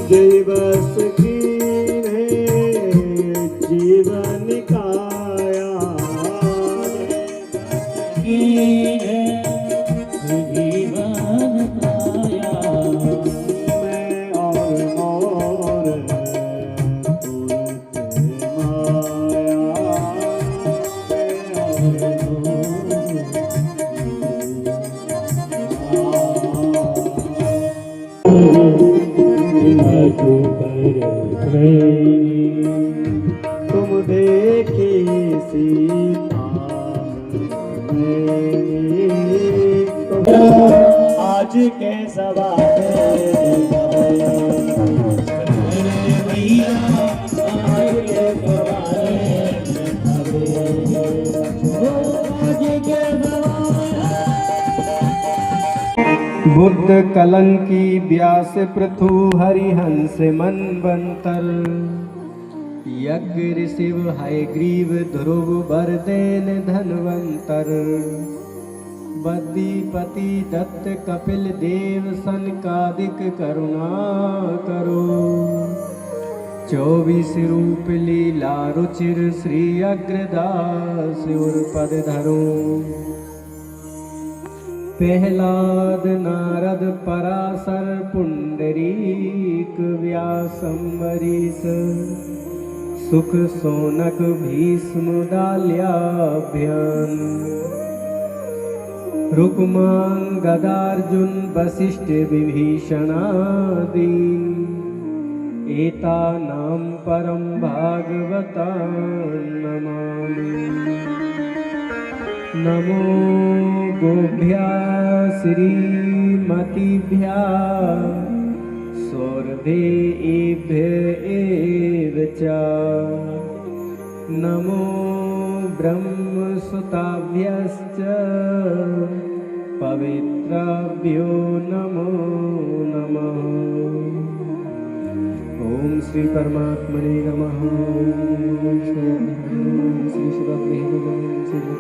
दिवस की जीवन काया जीवन काया मैं और मोर तुरते माया तुम देखी सीता आज के बुद्ध कलंकी व्यास पृथु हरिहंस मनवंतर यज्ञ ऋषिव हयग्रीव ध्रुव बरदेन धनवंतर बद्दीपति दत्त कपिल देव सनकादिक करुणा करो 24 रूप लीला रुचिर श्री अग्रदास उर्पद धरो प्रहलाद नारद पराशर पुंडरीक व्यास अम्बरीश सुख सोनक भीष्म दाल्याभ्यान रुक्मांग गदार्जुन वशिष्ठ विभीषणादि एतानां परम भागवतां नमामि। नमो गोभ्या श्रीमतिभ्या सौरभेभ्य एव च नमो ब्रह्मसुताभ्यश्च पवित्राभ्यो नमो नमः। ओम श्री परमात्मने नमः। श्री शिवाग्रहे नमः। श्री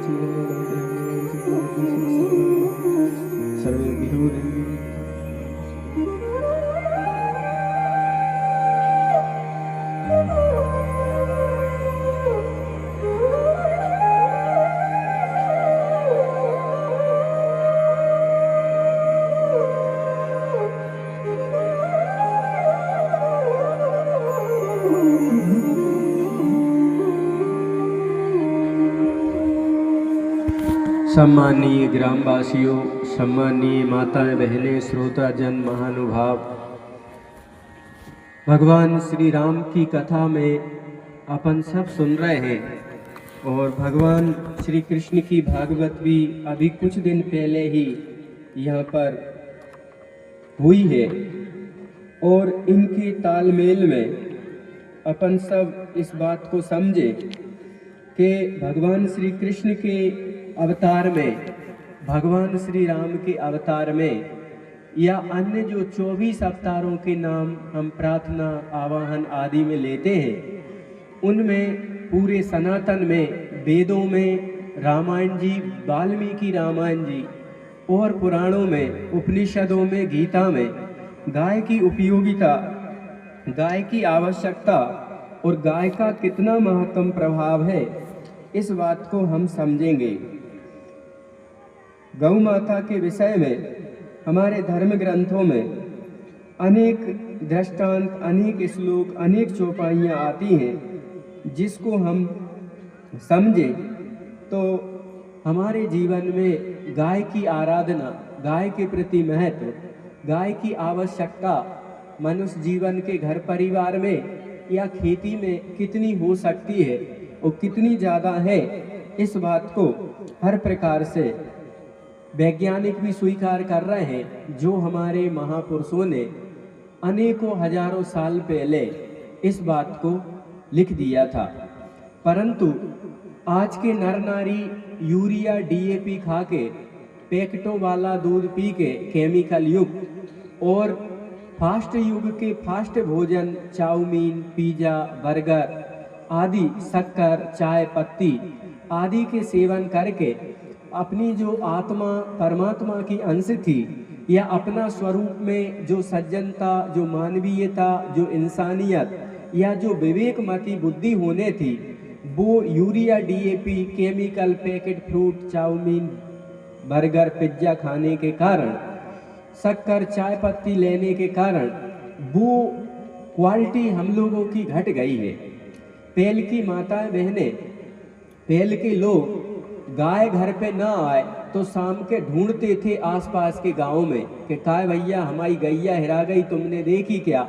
सर्वेभ्यो सम्मानीय ग्रामवासियों, सम्मानीय माताएं बहनें, श्रोताजन, महानुभाव, भगवान श्री राम की कथा में अपन सब सुन रहे हैं और भगवान श्री कृष्ण की भागवत भी अभी कुछ दिन पहले ही यहाँ पर हुई है और इनके तालमेल में अपन सब इस बात को समझे कि भगवान श्री कृष्ण के अवतार में, भगवान श्री राम के अवतार में या अन्य जो 24 अवतारों के नाम हम प्रार्थना, आवाहन आदि में लेते हैं, उनमें पूरे सनातन में, वेदों में, रामायण जी, वाल्मीकि रामायण जी और पुराणों में, उपनिषदों में, गीता में गाय की उपयोगिता, गाय की आवश्यकता और गाय का कितना महत्वपूर्ण प्रभाव है, इस बात को हम समझेंगे। गौ माता के विषय में हमारे धर्म ग्रंथों में अनेक दृष्टांत, अनेक श्लोक, अनेक चौपाइयाँ आती हैं, जिसको हम समझें तो हमारे जीवन में गाय की आराधना, गाय के प्रति महत्व, गाय की आवश्यकता मनुष्य जीवन के घर परिवार में या खेती में कितनी हो सकती है और कितनी ज़्यादा है, इस बात को हर प्रकार से वैज्ञानिक भी स्वीकार कर रहे हैं। जो हमारे महापुरुषों ने अनेकों हजारों साल पहले इस बात को लिख दिया था, परंतु आज के नर नारी यूरिया डीएपी खा के, पैकेटों वाला दूध पी के, केमिकल युक्त और फास्ट युग के फास्ट भोजन, चाउमीन, पिज़्ज़ा, बर्गर आदि, शक्कर, चाय पत्ती आदि के सेवन करके अपनी जो आत्मा परमात्मा की अंश थी या अपना स्वरूप में जो सज्जनता, जो मानवीयता, जो इंसानियत या जो विवेकमती बुद्धि होने थी, वो urea, DAP, chemical packet fruit, chow mein, burger, pizza खाने के कारण, शक्कर, चाय पत्ती लेने के कारण वो क्वालिटी हम लोगों की घट गई है। पहले की माताएं बहनें, पहले के लोग गाय घर पे ना आए तो शाम के ढूंढते थे आसपास के गांव में कि काय भैया हमारी गैया हिरा गई, तुमने देखी क्या।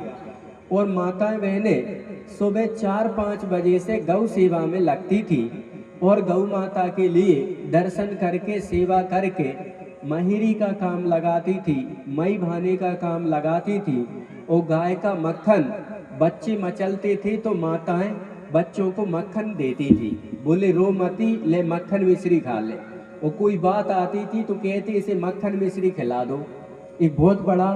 और माताएं बहनें सुबह 4-5 बजे से गौ सेवा में लगती थी और गौ माता के लिए दर्शन करके, सेवा करके महिरी का काम लगाती थी, मई भाने का काम लगाती थी। और गाय का मक्खन, बच्चे मचलते थे तो माताएं बच्चों को मक्खन देती थी, बोले रो मती, ले मक्खन मिश्री खा ले। और कोई बात आती थी तो कहते इसे मक्खन मिश्री खिला दो। एक बहुत बड़ा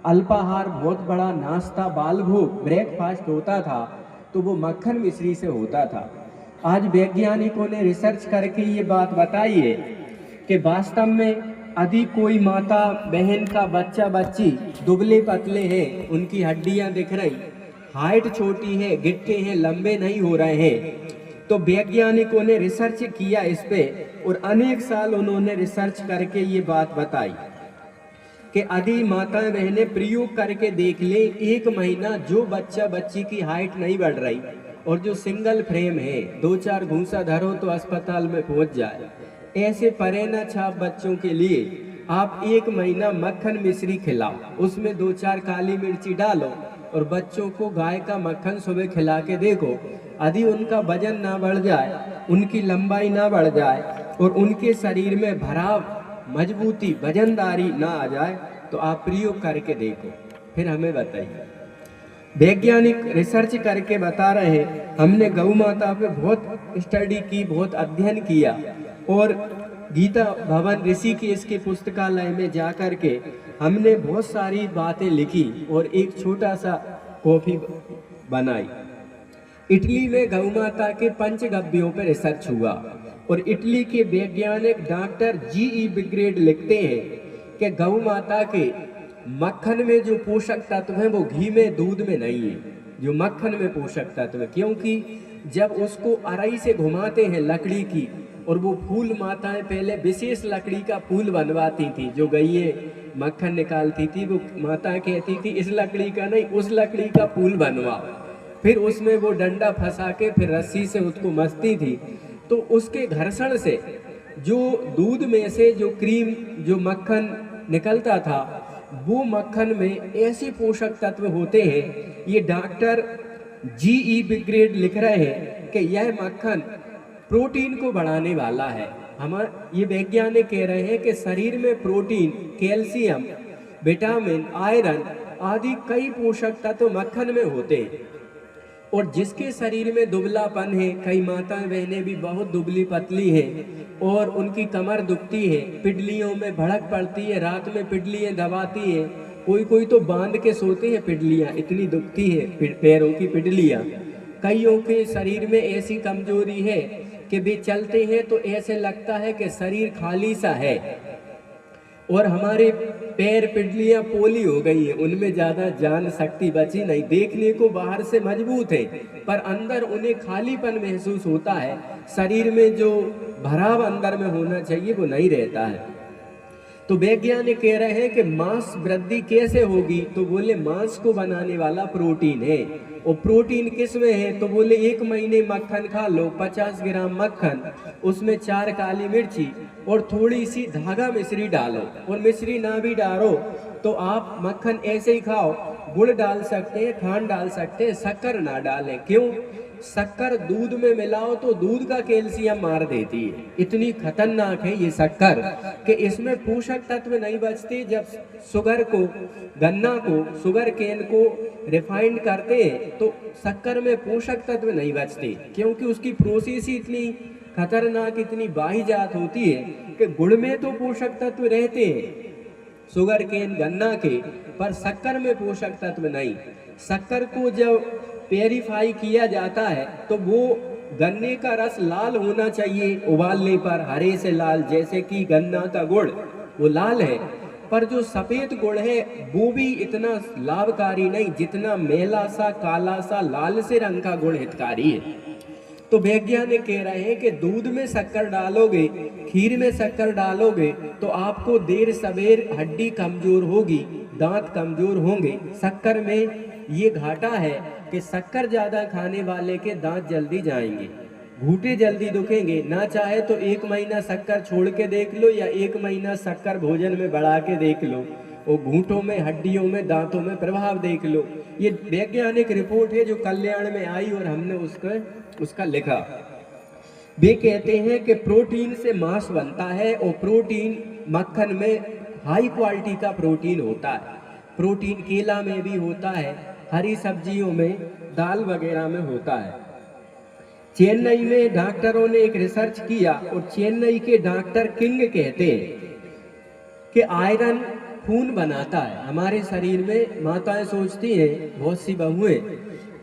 अल्पाहार, बहुत बड़ा नाश्ता, बाल भोग, ब्रेकफास्ट होता था तो वो मक्खन मिश्री से होता था। आज वैज्ञानिकों ने रिसर्च करके ये बात बताई है कि वास्तव में यदि कोई माता बहन का बच्चा बच्ची दुबले पतले हैं, उनकी हड्डियां दिख रही, हाइट छोटी है, गिट्टे हैं, लंबे नहीं हो रहे हैं, तो वैज्ञानिकों ने रिसर्च किया इस पे और अनेक साल उन्होंने रिसर्च करके ये बात बताई कि यदि माताएं बहनें प्रयोग करके देख ले, 1 महीना जो बच्चा बच्ची की हाइट नहीं बढ़ रही और जो सिंगल फ्रेम है, 2-4 घूंसा धरो तो अस्पताल में पहुंच जाए, ऐसे परेना छाप बच्चों के लिए आप 1 महीना मक्खन मिश्री खिलाओ, उसमें 2-4 काली मिर्ची डालो और बच्चों को गाय का मक्खन सुबह खिला के देखो। यदि उनका वजन ना बढ़ जाए, उनकी लंबाई ना बढ़ जाए और उनके शरीर में भराव, मजबूती, वजनदारी ना आ जाए तो आप प्रयोग करके देखो, फिर हमें बताइए। वैज्ञानिक रिसर्च करके बता रहे हैं। हमने गौ माता पे बहुत स्टडी की, बहुत अध्ययन किया और गीता भवन ऋषिकेश के पुस्तकालय में जा कर के हमने बहुत सारी बातें लिखी और एक छोटा सा कॉपी बनाई। इटली में गौ माता के पंचगव्यों पर रिसर्च हुआ और इटली के वैज्ञानिक डॉक्टर जी.ई. बिग्रेड लिखते हैं कि गौ माता के मक्खन में जो पोषक तत्व हैं वो घी में, दूध में नहीं है, जो मक्खन में पोषक तत्व है। क्योंकि जब उसको अरई से घुमाते हैं लकड़ी की, और वो फूल माताएं पहले विशेष लकड़ी का फूल बनवाती थी, जो गईए मक्खन निकालती थी, वो माता कहती थी इस लकड़ी का नहीं, उस लकड़ी का फूल बनवाओ। फिर उसमें वो डंडा फंसा के फिर रस्सी से उसको मसती थी, तो उसके घर्षण से जो दूध में से जो क्रीम, जो मक्खन निकलता था, वो मक्खन में ऐसे पोषक तत्व होते हैं। ये डॉक्टर जी.ई. बिग्रेड लिख रहे हैं कि यह मक्खन प्रोटीन को बढ़ाने वाला है। ये वैज्ञानिक कह रहे हैं कि शरीर में प्रोटीन, कैल्शियम, विटामिन, आयरन आदि कई पोषक तत्व मक्खन में होते हैं। और जिसके शरीर में दुबलापन है, कई माताएं बहनें भी बहुत दुबली पतली हैं और उनकी कमर दुखती है, पिडलियों में भड़क पड़ती है, रात में पिडलियाँ दबाती है, कोई तो बांध के सोते हैं पिडलियाँ, इतनी दुखती है पैरों की पिडलियाँ। कईयों के शरीर में ऐसी कमजोरी है कि वे चलते हैं तो ऐसे लगता है कि शरीर खाली सा है। और हमारे पैर, पिडलियाँ पोली हो गई है, उनमें ज़्यादा जान शक्ति बची नहीं, देखने को बाहर से मजबूत है पर अंदर उन्हें खालीपन महसूस होता है। शरीर में जो भराव अंदर में होना चाहिए वो नहीं रहता है। तो वैज्ञानिक कह रहे हैं कि मांस वृद्धि कैसे होगी, तो बोले मांस को बनाने वाला प्रोटीन है। और प्रोटीन किस में है, तो बोले 1 महीने मक्खन खा लो, 50 ग्राम मक्खन, उसमें 4 काली मिर्ची और थोड़ी सी धागा मिश्री डालो। और मिश्री ना भी डालो तो आप मक्खन ऐसे ही खाओ, गुड़ डाल सकते हैं, खांड डाल सकते हैं, शक्कर ना डालें। क्यों? शक्कर दूध में मिलाओ तो दूध का कैल्शियम मार देती है। इतनी खतरनाक है ये शक्कर कि इसमें पोषक तत्व नहीं बचते। जब शुगर को, गन्ना को, शुगर केन को रिफाइंड करते हैं तो शक्कर में पोषक तत्व नहीं बचते, क्योंकि उसकी प्रोसेस ही इतनी खतरनाक, इतनी बाहिजात होती है कि गुड़ में तो पोषक तत्व रहते हैं, शुगर केन, गन्ना के, पर शक्कर में पोषक तत्व नहीं। शक्कर को जब प्योरीफाई किया जाता है तो वो गन्ने का रस लाल होना चाहिए उबालने पर, हरे से लाल, जैसे कि गन्ना का गुड़ वो लाल है, पर जो सफेद गुड़ है वो भी इतना लाभकारी नहीं जितना मेला सा, काला सा, लाल से रंग का गुड़ हितकारी है। तो वैज्ञानिक कह रहे हैं कि दूध में शक्कर डालोगे, खीर में शक्कर डालोगे तो आपको देर सवेर हड्डी कमजोर होगी, दांत कमजोर होंगे। शक्कर में ये घाटा है कि शक्कर ज्यादा खाने वाले के दांत जल्दी जाएंगे, घूंटे जल्दी दुखेंगे। ना चाहे तो 1 महीना शक्कर छोड़ के देख लो या 1 महीना शक्कर भोजन में बढ़ा के देख लो, और घूंटों में, हड्डियों में, दांतों में प्रभाव देख लो। ये वैज्ञानिक रिपोर्ट है जो कल्याण में आई और हमने उसका लिखा। वे कहते हैं कि प्रोटीन से मांस बनता है और प्रोटीन मक्खन में हाई क्वालिटी का प्रोटीन होता है। प्रोटीन केला में भी होता है, हरी सब्जियों में, दाल वगैरह में होता है। चेन्नई में डॉक्टरों ने एक रिसर्च किया और चेन्नई के डॉक्टर किंग कहते हैं कि आयरन खून बनाता है हमारे शरीर में। माताएं सोचती हैं, बहुत सी बहुएं,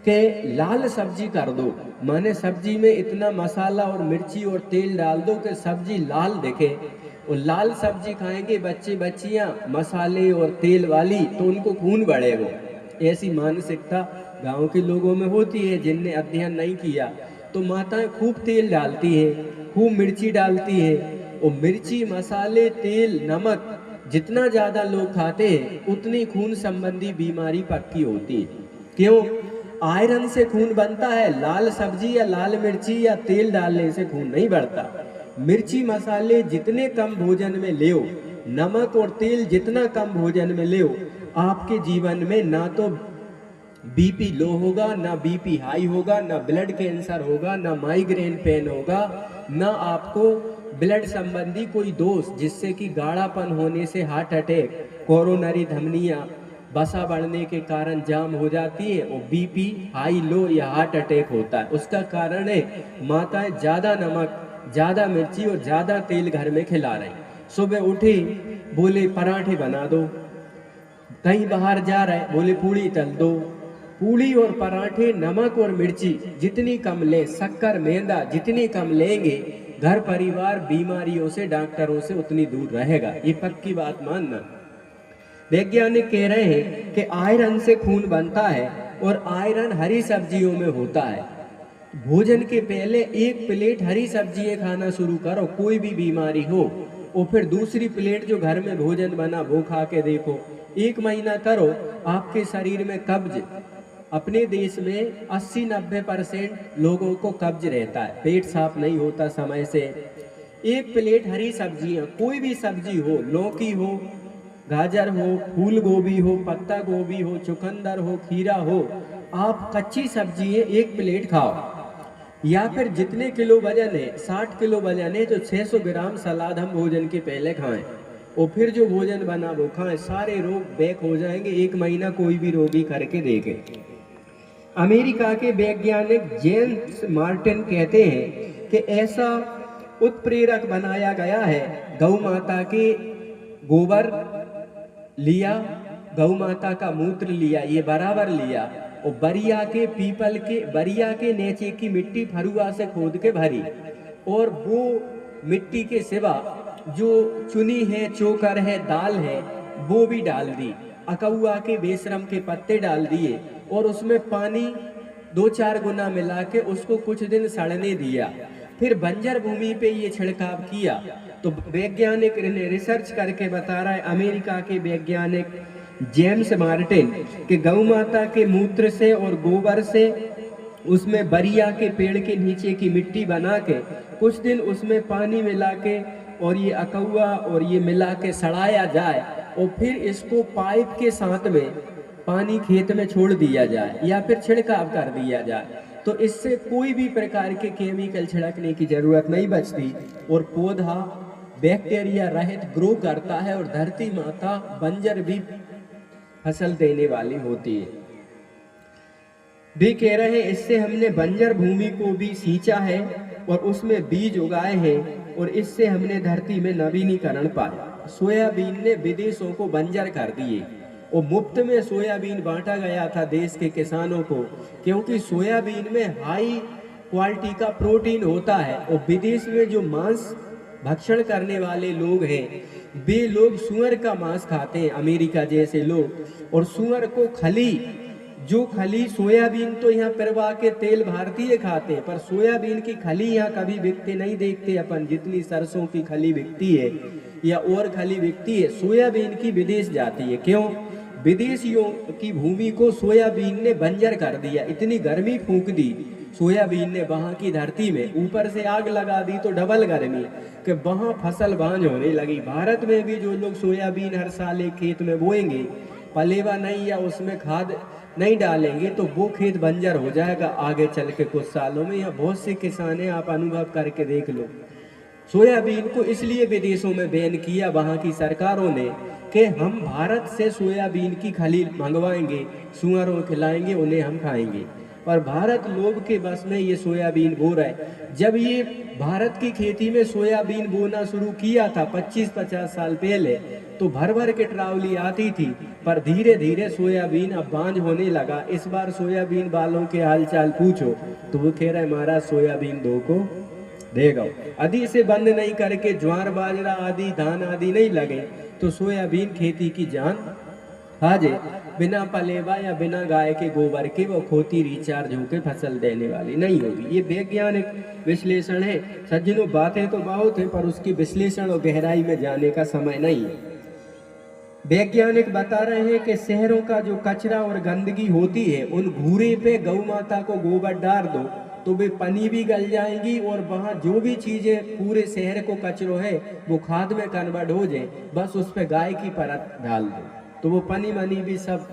कि लाल सब्जी कर दो, माने सब्जी में इतना मसाला और मिर्ची और तेल डाल दो कि सब्जी लाल दिखे, और लाल सब्जी खाएंगे बच्चे बच्चियां मसाले और तेल वाली तो उनको खून बढ़ेगा। ऐसी मानसिकता गांव के लोगों में होती है जिनने अध्ययन नहीं किया। तो माताएं खूब तेल डालती है, खूब मिर्ची डालती है, और मिर्ची, मसाले, तेल, नमक जितना ज़्यादा लोग खाते हैं उतनी खून संबंधी बीमारी पक्की होती है। क्यों? आयरन से खून बनता है, लाल सब्जी या लाल मिर्ची या तेल डालने से खून नहीं बढ़ता। मिर्ची मसाले जितने कम भोजन में ले, नमक और तेल जितना कम भोजन में ले, आपके जीवन में ना तो बीपी लो होगा, ना बीपी हाई होगा, ना ब्लड कैंसर होगा, ना माइग्रेन पेन होगा, ना आपको ब्लड संबंधी कोई दोष जिससे कि गाढ़ापन होने से हार्ट अटैक, कोरोनरी धमनियां बसा बढ़ने के कारण जाम हो जाती है और बीपी हाई, लो या हार्ट अटैक होता है। उसका कारण है माताएं ज़्यादा नमक, ज़्यादा मिर्ची और ज़्यादा तेल घर में खिला रही। सुबह उठे, बोले पराठे बना दो, कहीं बाहर जा रहे, बोले पूड़ी तल दो। पूड़ी और पराठे, नमक और मिर्ची जितनी कम ले, शक्कर, मैदा जितनी कम लेंगे, घर परिवार बीमारियों से, डॉक्टरों से उतनी दूर रहेगा। ये पक्की बात मानना। वैज्ञानिक कह रहे हैं कि आयरन से खून बनता है और आयरन हरी सब्जियों में होता है। भोजन के पहले 1 प्लेट हरी सब्जियां खाना शुरू करो, कोई भी बीमारी हो, और फिर दूसरी प्लेट जो घर में भोजन बना वो खा के देखो। 1 महीना करो, आपके शरीर में कब्ज, अपने देश में 80-90% लोगों को कब्ज रहता है, पेट साफ नहीं होता समय से। 1 प्लेट हरी सब्जियां, कोई भी सब्जी हो, लौकी हो, गाजर हो, फूल गोभी हो, पत्ता गोभी हो, चुकंदर हो, खीरा हो, आप कच्ची सब्जियां 1 प्लेट खाओ। या फिर जितने किलो वजन है, 60 किलो वजन है तो 600 ग्राम सलाद हम भोजन के पहले खाएं और फिर जो भोजन बना वो खाएं। सारे रोग बैक हो जाएंगे। 1 महीना कोई भी रोगी करके देखे। अमेरिका के वैज्ञानिक जेम्स मार्टिन कहते हैं कि ऐसा उत्प्रेरक बनाया गया है, गौ माता के गोबर लिया, गौ माता का मूत्र लिया, ये बराबर लिया, और बरिया के, पीपल के, बरिया के नीचे की मिट्टी फरुआ से खोद के भरी, और वो मिट्टी के सिवा जो चुनी है, चोकर है, दाल है, वो भी डाल दी। अकौआ के बेशरम के पत्ते डाल दिए और उसमें पानी 2-4 गुना मिला के उसको कुछ दिन सड़ने दिया। फिर बंजर भूमि पे ये छिड़काव किया। तो वैज्ञानिक ने रिसर्च करके बता रहा है, अमेरिका के वैज्ञानिक जेम्स मार्टिन, कि गौ माता के मूत्र से और गोबर से उसमें बरिया के पेड़ के नीचे की मिट्टी बना के कुछ दिन उसमें पानी मिला के और ये अकौआ और ये मिला के सड़ाया जाए और फिर इसको पाइप के साथ में पानी खेत में छोड़ दिया जाए या फिर छिड़काव कर दिया जाए, तो इससे कोई भी प्रकार के केमिकल छिड़कने की जरूरत नहीं बचती और पौधा बैक्टीरिया रहित ग्रो करता है और धरती माता बंजर भी फसल देने वाली होती है। भी कह रहे हैं इससे हमने बंजर भूमि को भी सींचा है और उसमें बीज उगाए हैं और इससे हमने धरती में नवीनीकरण पाया। सोयाबीन ने विदेशों को बंजर कर दिए और मुफ्त में सोयाबीन बांटा गया था देश के किसानों को, क्योंकि सोयाबीन में हाई क्वालिटी का प्रोटीन होता है और विदेश में जो मांस भक्षण करने वाले लोग हैं, वे लोग सुअर का मांस खाते हैं, अमेरिका जैसे लोग, और सुअर को खली, जो खली सोयाबीन तो यहाँ पिरवा के तेल भारतीय खाते हैं, पर सोयाबीन की खली यहाँ कभी बिकते नहीं देखते अपन। जितनी सरसों की खली बिकती है या और खली बिकती है, सोयाबीन की विदेश जाती है। क्यों? विदेशियों की भूमि को सोयाबीन ने बंजर कर दिया, इतनी गर्मी फूंक दी सोयाबीन ने वहां की धरती में, ऊपर से आग लगा दी तो डबल गर्मी कि वहां फसल बांझ होने लगी। भारत में भी जो लोग सोयाबीन हर साल एक खेत में बोएंगे, पलेवा नहीं या उसमें खाद नहीं डालेंगे, तो वो खेत बंजर हो जाएगा आगे चल के कुछ सालों में। या बहुत से किसान हैं, आप अनुभव करके देख लो। सोयाबीन को इसलिए विदेशों में बैन किया वहाँ की सरकारों ने कि हम भारत से सोयाबीन की खली मंगवाएंगे, सुअरों को खिलाएंगे, उन्हें हम खाएंगे। पर भारत लोग के बस में ये सोयाबीन बो रहा है। जब ये भारत की खेती में सोयाबीन बोना शुरू किया था 25-50 साल पहले, तो भर भर के ट्रावली आती थी, पर धीरे धीरे सोयाबीन अब बांझ होने लगा। इस बार सोयाबीन वालों के हालचाल पूछो तो वो कह रहे हैं महाराज सोयाबीन दो को देगा। यदि इसे बंद नहीं करके ज्वार बाजरा आदि धान आदि नहीं लगे तो सोयाबीन खेती की जान खा जाए। बिना पलेवा या बिना गाय के गोबर के वो खोती रिचार्ज होकर फसल देने वाली नहीं होगी। ये वैज्ञानिक विश्लेषण है सज्जनों। बातें तो बहुत है पर उसकी विश्लेषण और गहराई में जाने का समय नहीं है। वैज्ञानिक बता रहे हैं कि शहरों का जो कचरा और गंदगी होती है, उन घूरे पे गौ माता को गोबर डाल दो तो वे पनी भी गल जाएंगी, और वहाँ जो भी चीजें पूरे शहर को कचरो है वो खाद में कन्वर्ट हो जाए। बस उस पे गाय की परत डाल दो तो वो पनी मनी भी सब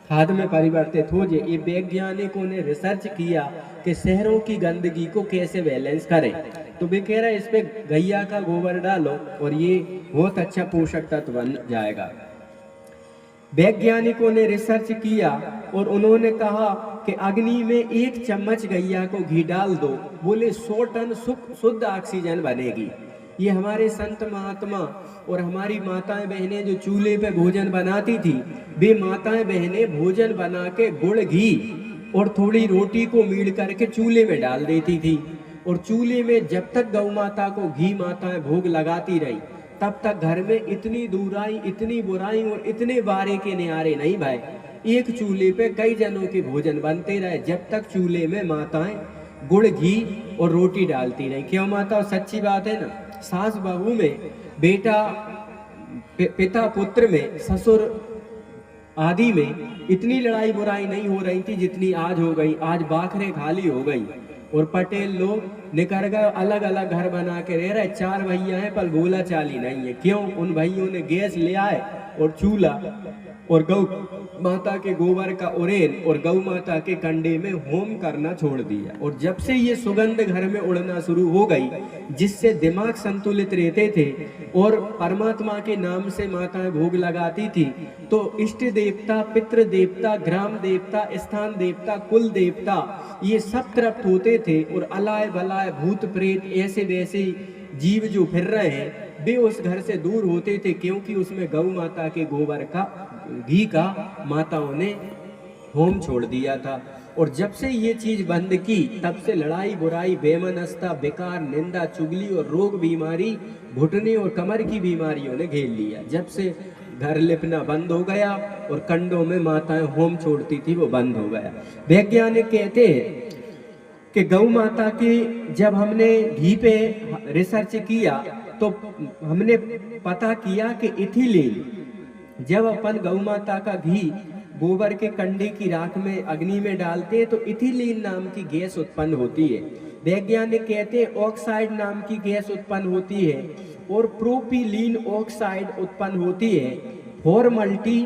खाद में परिवर्तित हो जाए। ये वैज्ञानिकों ने रिसर्च किया कि शहरों की गंदगी को कैसे बैलेंस करें। तो वे कह रहे हैं इस पे गैया का गोबर डालो और ये बहुत अच्छा पोषक तत्व बन जाएगा। वैज्ञानिकों ने रिसर्च किया और उन्होंने कहा कि अग्नि में 1 चम्मच गैया को घी डाल दो, बोले 100 टन शुद्ध ऑक्सीजन बनेगी। ये हमारे संत महात्मा और हमारी माताएं बहनें जो चूल्हे पे भोजन बनाती थी, वे माताएं बहनें भोजन बना के गुड़ घी और थोड़ी रोटी को मीड़ करके चूल्हे में डाल देती थी, और चूल्हे में जब तक गौ माता को घी माताएं भोग लगाती रही तब तक घर में इतनी दूराई, इतनी बुराई और इतने बारे के नियारे नहीं भाई। एक चूल्हे पे कई जनों के भोजन बनते रहे जब तक चूल्हे में माताएं गुड़ घी और रोटी डालती रही। क्यों माता? सच्ची बात है ना। सास बहू में, बेटा पिता पुत्र में, ससुर आदि में इतनी लड़ाई बुराई नहीं हो रही थी जितनी आज हो गई। आज बाखरे खाली हो गई और पटेल लोग निकल गए, अलग अलग घर बना के रह रहे। 4 भैया हैं पर बोला चाली नहीं है। क्यों? उन भाइयों ने गैस ले आए और चूल्हा और गौ माता के गोबर का उरेन और गौ माता के कंडे में होम करना छोड़ दिया। और जब से ये सुगंध घर में उड़ना शुरू हो गई, जिससे दिमाग संतुलित रहते थे और परमात्मा के नाम से माताएं भोग लगाती थी, तो इष्ट देवता, पितृ देवता, ग्राम देवता, स्थान देवता, कुल देवता, ये सब तृप्त होते थे। और अलाय बलाय भूत प्रेत ऐसे वैसे जीव जो फिर रहे हैं वे उस घर से दूर होते थे, क्योंकि उसमें गौ माता के गोबर का, घी का माताओं ने होम छोड़ दिया था। और जब से ये चीज बंद की तब से लड़ाई बुराई, बेमनस्ता, बेकार, निंदा, चुगली और रोग बीमारी, घुटने और कमर की बीमारियों ने घेर लिया। जब से घर लिपना बंद हो गया और कंडों में माताएं होम छोड़ती थी वो बंद हो गया। वैज्ञानिक कहते हैं कि गौ माता की जब हमने घी पे रिसर्च किया तो हमने पता किया कि इथिलीन, जब अपन गौ माता का घी गोबर के कंडे की राख में अग्नि में डालते हैं तो इथिलीन नाम की गैस उत्पन्न होती है। वैज्ञानिक कहते हैं ऑक्साइड नाम की गैस उत्पन्न होती है और प्रोपिलीन ऑक्साइड उत्पन्न होती है। फॉर्मल्टी,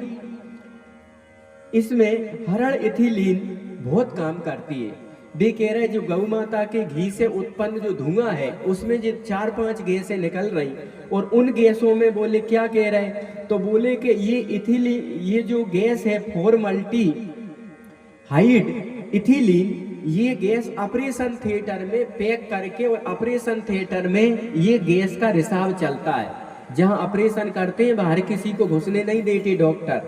इसमें हरड़ इथिलीन बहुत काम करती है। वे कह रहे जो गौ माता के घी से उत्पन्न जो धुआं है उसमें जो 4-5 गैसें निकल रही, और उन गैसों में बोले क्या कह रहे, तो बोले कि ये इथिलीन, ये जो गैस है फॉर्मल्टी हाइड इथिलीन, ये गैस ऑपरेशन थिएटर में पैक करके, और ऑपरेशन थिएटर में ये गैस का रिसाव चलता है। जहां ऑपरेशन करते हैं बाहर किसी को घुसने नहीं देते डॉक्टर,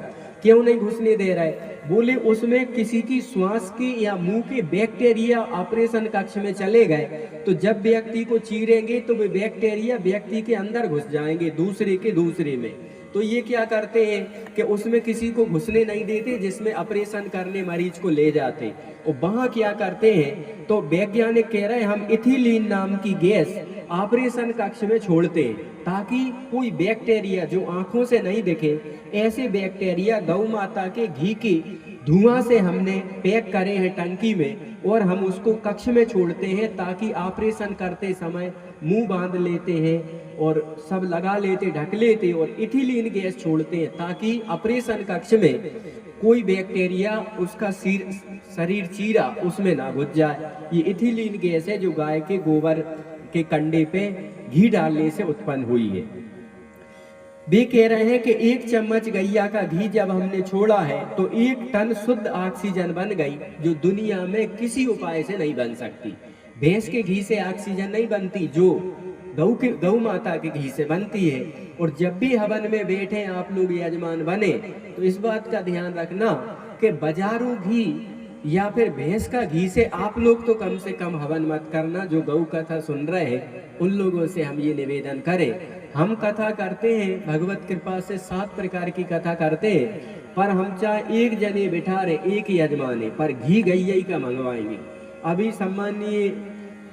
क्यों नहीं घुसने दे रहे? बोले उसमें किसी की श्वास के या मुंह के बैक्टीरिया ऑपरेशन कक्ष में चले गए, तो जब व्यक्ति को चीरेंगे तो वे बैक्टीरिया व्यक्ति के अंदर घुस जाएंगे, दूसरे के दूसरे में। तो ये क्या करते हैं कि उसमें किसी को घुसने नहीं देते, जिसमें ऑपरेशन करने मरीज को ले जाते। और वहाँ क्या करते हैं, तो वैज्ञानिक कह रहे हैं हम इथिलीन नाम की गैस ऑपरेशन कक्ष में छोड़ते हैं, ताकि कोई बैक्टीरिया जो आंखों से नहीं दिखे, ऐसे बैक्टीरिया गौ माता के घी के धुआं से हमने पैक करे हैं टंकी में, और हम उसको कक्ष में छोड़ते हैं, ताकि ऑपरेशन करते समय मुंह बांध लेते हैं और सब लगा लेते, ढक लेते और इथिलीन गैस छोड़ते हैं, ताकि ऑपरेशन कक्ष में कोई बैक्टीरिया उसका शरीर चीरा उसमें ना घुस जाए। ये इथिलीन गैस है जो गाय के गोबर के कंडे पे घी डालने से उत्पन्न हुई है। वे कह रहे हैं कि 1 चम्मच गैया का घी जब हमने छोड़ा है तो 1 टन शुद्ध ऑक्सीजन बन गई, जो दुनिया में किसी उपाय से नहीं बन सकती। भैंस के घी से ऑक्सीजन नहीं बनती, जो गौ माता के घी से बनती है। और जब भी हवन में बैठे आप लोग यजमान बने, तो इस बात का ध्यान रखना कि बाजारू घी या फिर भैंस का घी से आप लोग तो कम से कम हवन मत करना। जो गौ कथा सुन रहे हैं उन लोगों से हम ये निवेदन करें, हम कथा करते हैं भगवत कृपा से 7 प्रकार की कथा करते हैं, पर हम चाहे एक जने बिठा रहे, एक यजमाने, पर घी गैया का मंगवाएंगे। अभी सम्मानीय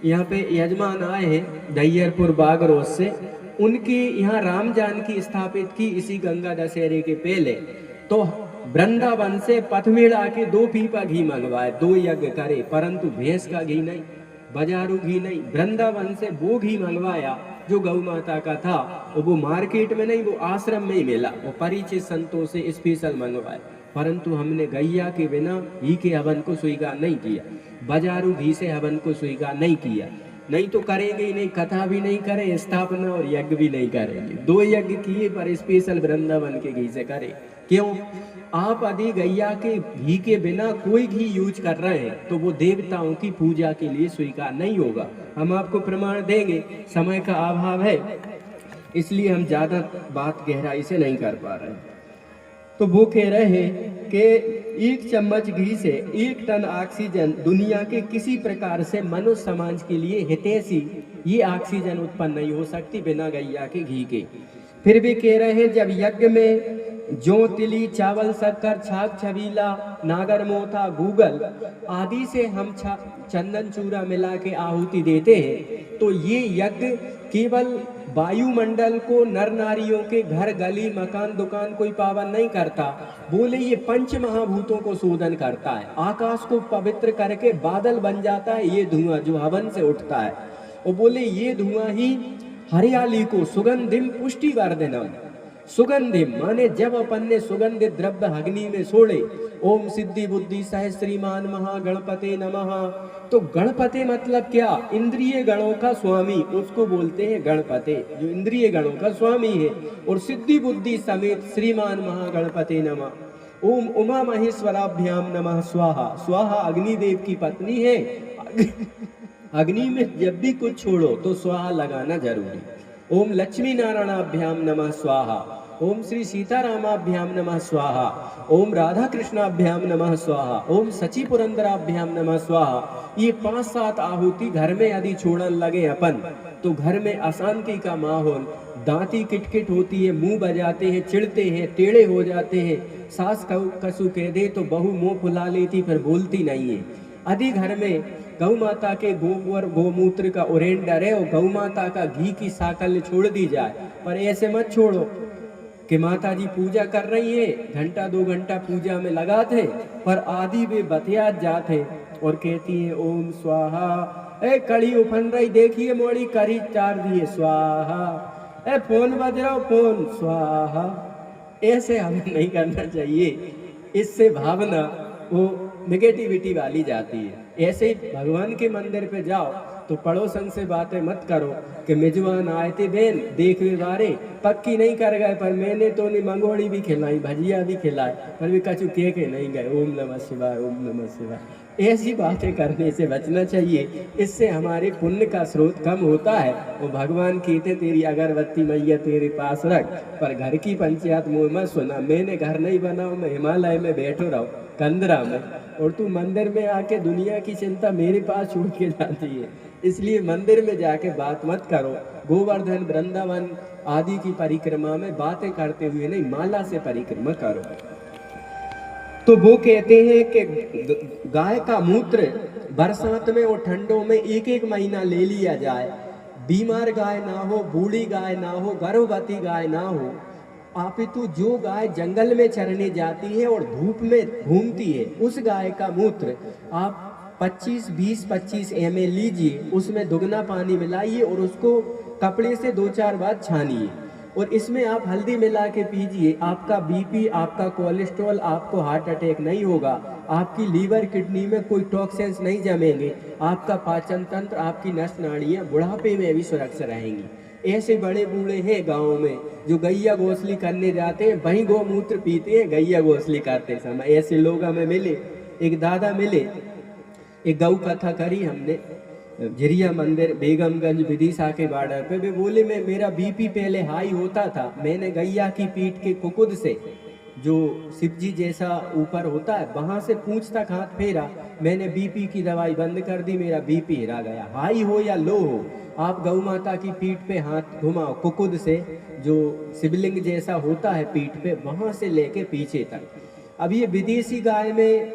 यहाँ पे यजमान आए हैं दैयरपुर बागरोज से, उनके यहाँ राम जानकी स्थापित की इसी गंगा दशहरे के पहले, तो वृंदावन से पथमेड़ा के 2 पीपा घी मंगवाए, 2 यज्ञ करे, परंतु भैंस का घी नहीं, बाजारू घी नहीं, वृंदावन से वो घी मंगवाया जो गौ माता का था, और वो मार्केट में नहीं, वो आश्रम में ही मिला, वो परिचित संतों से स्पेशल मंगवाए। परंतु हमने गैया के बिना घी के हवन को स्वीकार नहीं किया, बाजारू घी से हवन को स्वीकार नहीं किया। नहीं तो करेंगे ही नहीं, कथा भी नहीं करें, स्थापना और यज्ञ भी नहीं करेंगे। 2 यज्ञ किए पर स्पेशल वृंदावन के घी से करें। क्यों? आप यदि गैया के घी के बिना कोई घी यूज कर रहे हैं तो वो देवताओं की पूजा के लिए स्वीकार नहीं होगा। हम आपको प्रमाण देंगे, समय का अभाव है इसलिए हम ज्यादा बात गहराई से नहीं कर पा रहे। तो वो कह रहे हैं कि 1 चम्मच घी से 1 टन ऑक्सीजन दुनिया के किसी प्रकार से मनुष्य समाज के लिए हितैषी ये ऑक्सीजन उत्पन्न नहीं हो सकती बिना गैया के घी के। फिर भी कह रहे हैं जब यज्ञ में जौ, तिली, चावल, शक्कर, छाछ, छबीला, नागर मोथा, गूगल आदि से हम चंदन चूरा मिला के आहुति देते हैं, तो ये यज्ञ केवल वायुमंडल को, नर नारियों के घर, गली, मकान, दुकान कोई पावन नहीं करता, बोले ये 5 महाभूतों को शोधन करता है। आकाश को पवित्र करके बादल बन जाता है ये धुआं जो हवन से उठता है, और बोले ये धुआं ही हरियाली को, सुगंधिम पुष्टिवर्धनम, सुगंधिम माने जब अपन ने सुगंधित द्रव्य अग्नि में छोड़े, ओम सिद्धि बुद्धि सहस्रीमान महागणपते नमः, तो गणपति मतलब क्या? इंद्रिय गणों का स्वामी, उसको बोलते हैं गणपति, जो इंद्रिय गणों का स्वामी है। और सिद्धि बुद्धि समेत श्रीमान महागणपते नमः। ओम उमा महेश्वराभ्याम नमः स्वाहा, स्वाहा अग्निदेव की पत्नी है। अग्नि में जब भी कुछ छोड़ो तो स्वाहा लगाना जरूरी। ओम लक्ष्मी नारायणाभ्याम नमः स्वाहा, ओम श्री सीतारामाभ्याम नमः स्वाहा, ओम राधा कृष्णाभ्याम नमः स्वाहा, ओम सची पुरंदराभ्याम नमः स्वाहा। ये 5-7 आहुति घर में यदि छोड़न लगे अपन, तो घर में अशांति का माहौल, दांती किटकिट होती है, मुंह बजाते हैं, चिढ़ते हैं, टेढ़े हो जाते हैं। सास कसु कह दे तो बहू मुंह फुला लेती, फिर बोलती नहीं है। यदि घर में गौ माता के गोबर गोमूत्र का ओरेंडर है और गौ माता का घी की साकल छोड़ दी जाए, पर ऐसे मत छोड़ो कि माता जी पूजा कर रही है, घंटा 2 घंटा पूजा में लगाते, पर आदि वे बतिया जाते और कहती है ओम स्वाहा। ए कड़ी उफन रही, देखिए मोड़ी करी 4 दिए स्वाहा, ए फोन बज रहा फोन स्वाहा। ऐसे हमें नहीं करना चाहिए, इससे भावना वो नेगेटिविटी वाली जाती है। ऐसे भगवान के मंदिर पे जाओ, तो पड़ोसन से बातें मत करो कि मेजबान आए थे बहन देखवे बारे पक्की नहीं कर गए, पर मैंने तो नहीं मंगोड़ी भी खिलाई, भजिया भी खिलाए, पर भी कछु के नहीं गए ओम नमः शिवाय ओम नमः शिवाय। ऐसी बातें करने से बचना चाहिए, इससे हमारे पुण्य का स्रोत कम होता है। वो भगवान कहते तेरी अगरबत्ती मैया तेरे पास रख, पर घर की पंचायत मुँह मत सुना। मैंने घर नहीं बनाओ, मैं हिमालय में बैठो रहो कंदरा में, और तू मंदिर में आके दुनिया की चिंता मेरे पास छोड़ के जाती है। इसलिए मंदिर में जाके बात मत करो। गोवर्धन वृंदावन आदि की परिक्रमा में बातें करते हुए नहीं, माला से परिक्रमा करो। तो वो कहते हैं कि गाय का मूत्र बरसात में और ठंडों में एक एक महीना ले लिया जाए। बीमार गाय ना हो, बूढ़ी गाय ना हो, गर्भवती गाय ना हो, अपितु जो गाय जंगल में चरने जाती है और धूप में घूमती है, उस गाय का मूत्र आप 20-25 ml लीजिए, उसमें दुगना पानी मिलाइए और उसको कपड़े से 2-4 बार छानिए, और इसमें आप हल्दी मिला के पीजिए। आपका बीपी, आपका कोलेस्ट्रॉल, आपको हार्ट अटैक नहीं होगा, आपकी लीवर किडनी में कोई टॉक्सिन्स नहीं जमेंगे, आपका पाचन तंत्र, आपकी नस नाड़ियाँ बुढ़ापे में भी सुरक्षित रहेंगी। ऐसे बड़े बूढ़े हैं गाँव में जो गैया गोसली करने जाते हैं, वहीं गौमूत्र पीते हैं गैया गोसली करते समय। ऐसे लोग हमें मिले, एक दादा मिले, एक गौ कथा करी हमने झिरिया मंदिर बेगमगंज विदिशा के बॉर्डर पे। वे बोले मेरा बीपी पहले हाई होता था, मैंने गैया की पीठ के कुकुद से, जो शिवजी जैसा ऊपर होता है, वहां से पूंछ तक हाथ फेरा, मैंने बीपी की दवाई बंद कर दी, मेरा बीपी हिरा गया। हाई हो या लो हो, आप गौ माता की पीठ पे हाथ घुमाओ कुकुद से, जो शिवलिंग जैसा होता है पीठ पे, वहां से लेके पीछे तक। अब ये विदेशी गाय में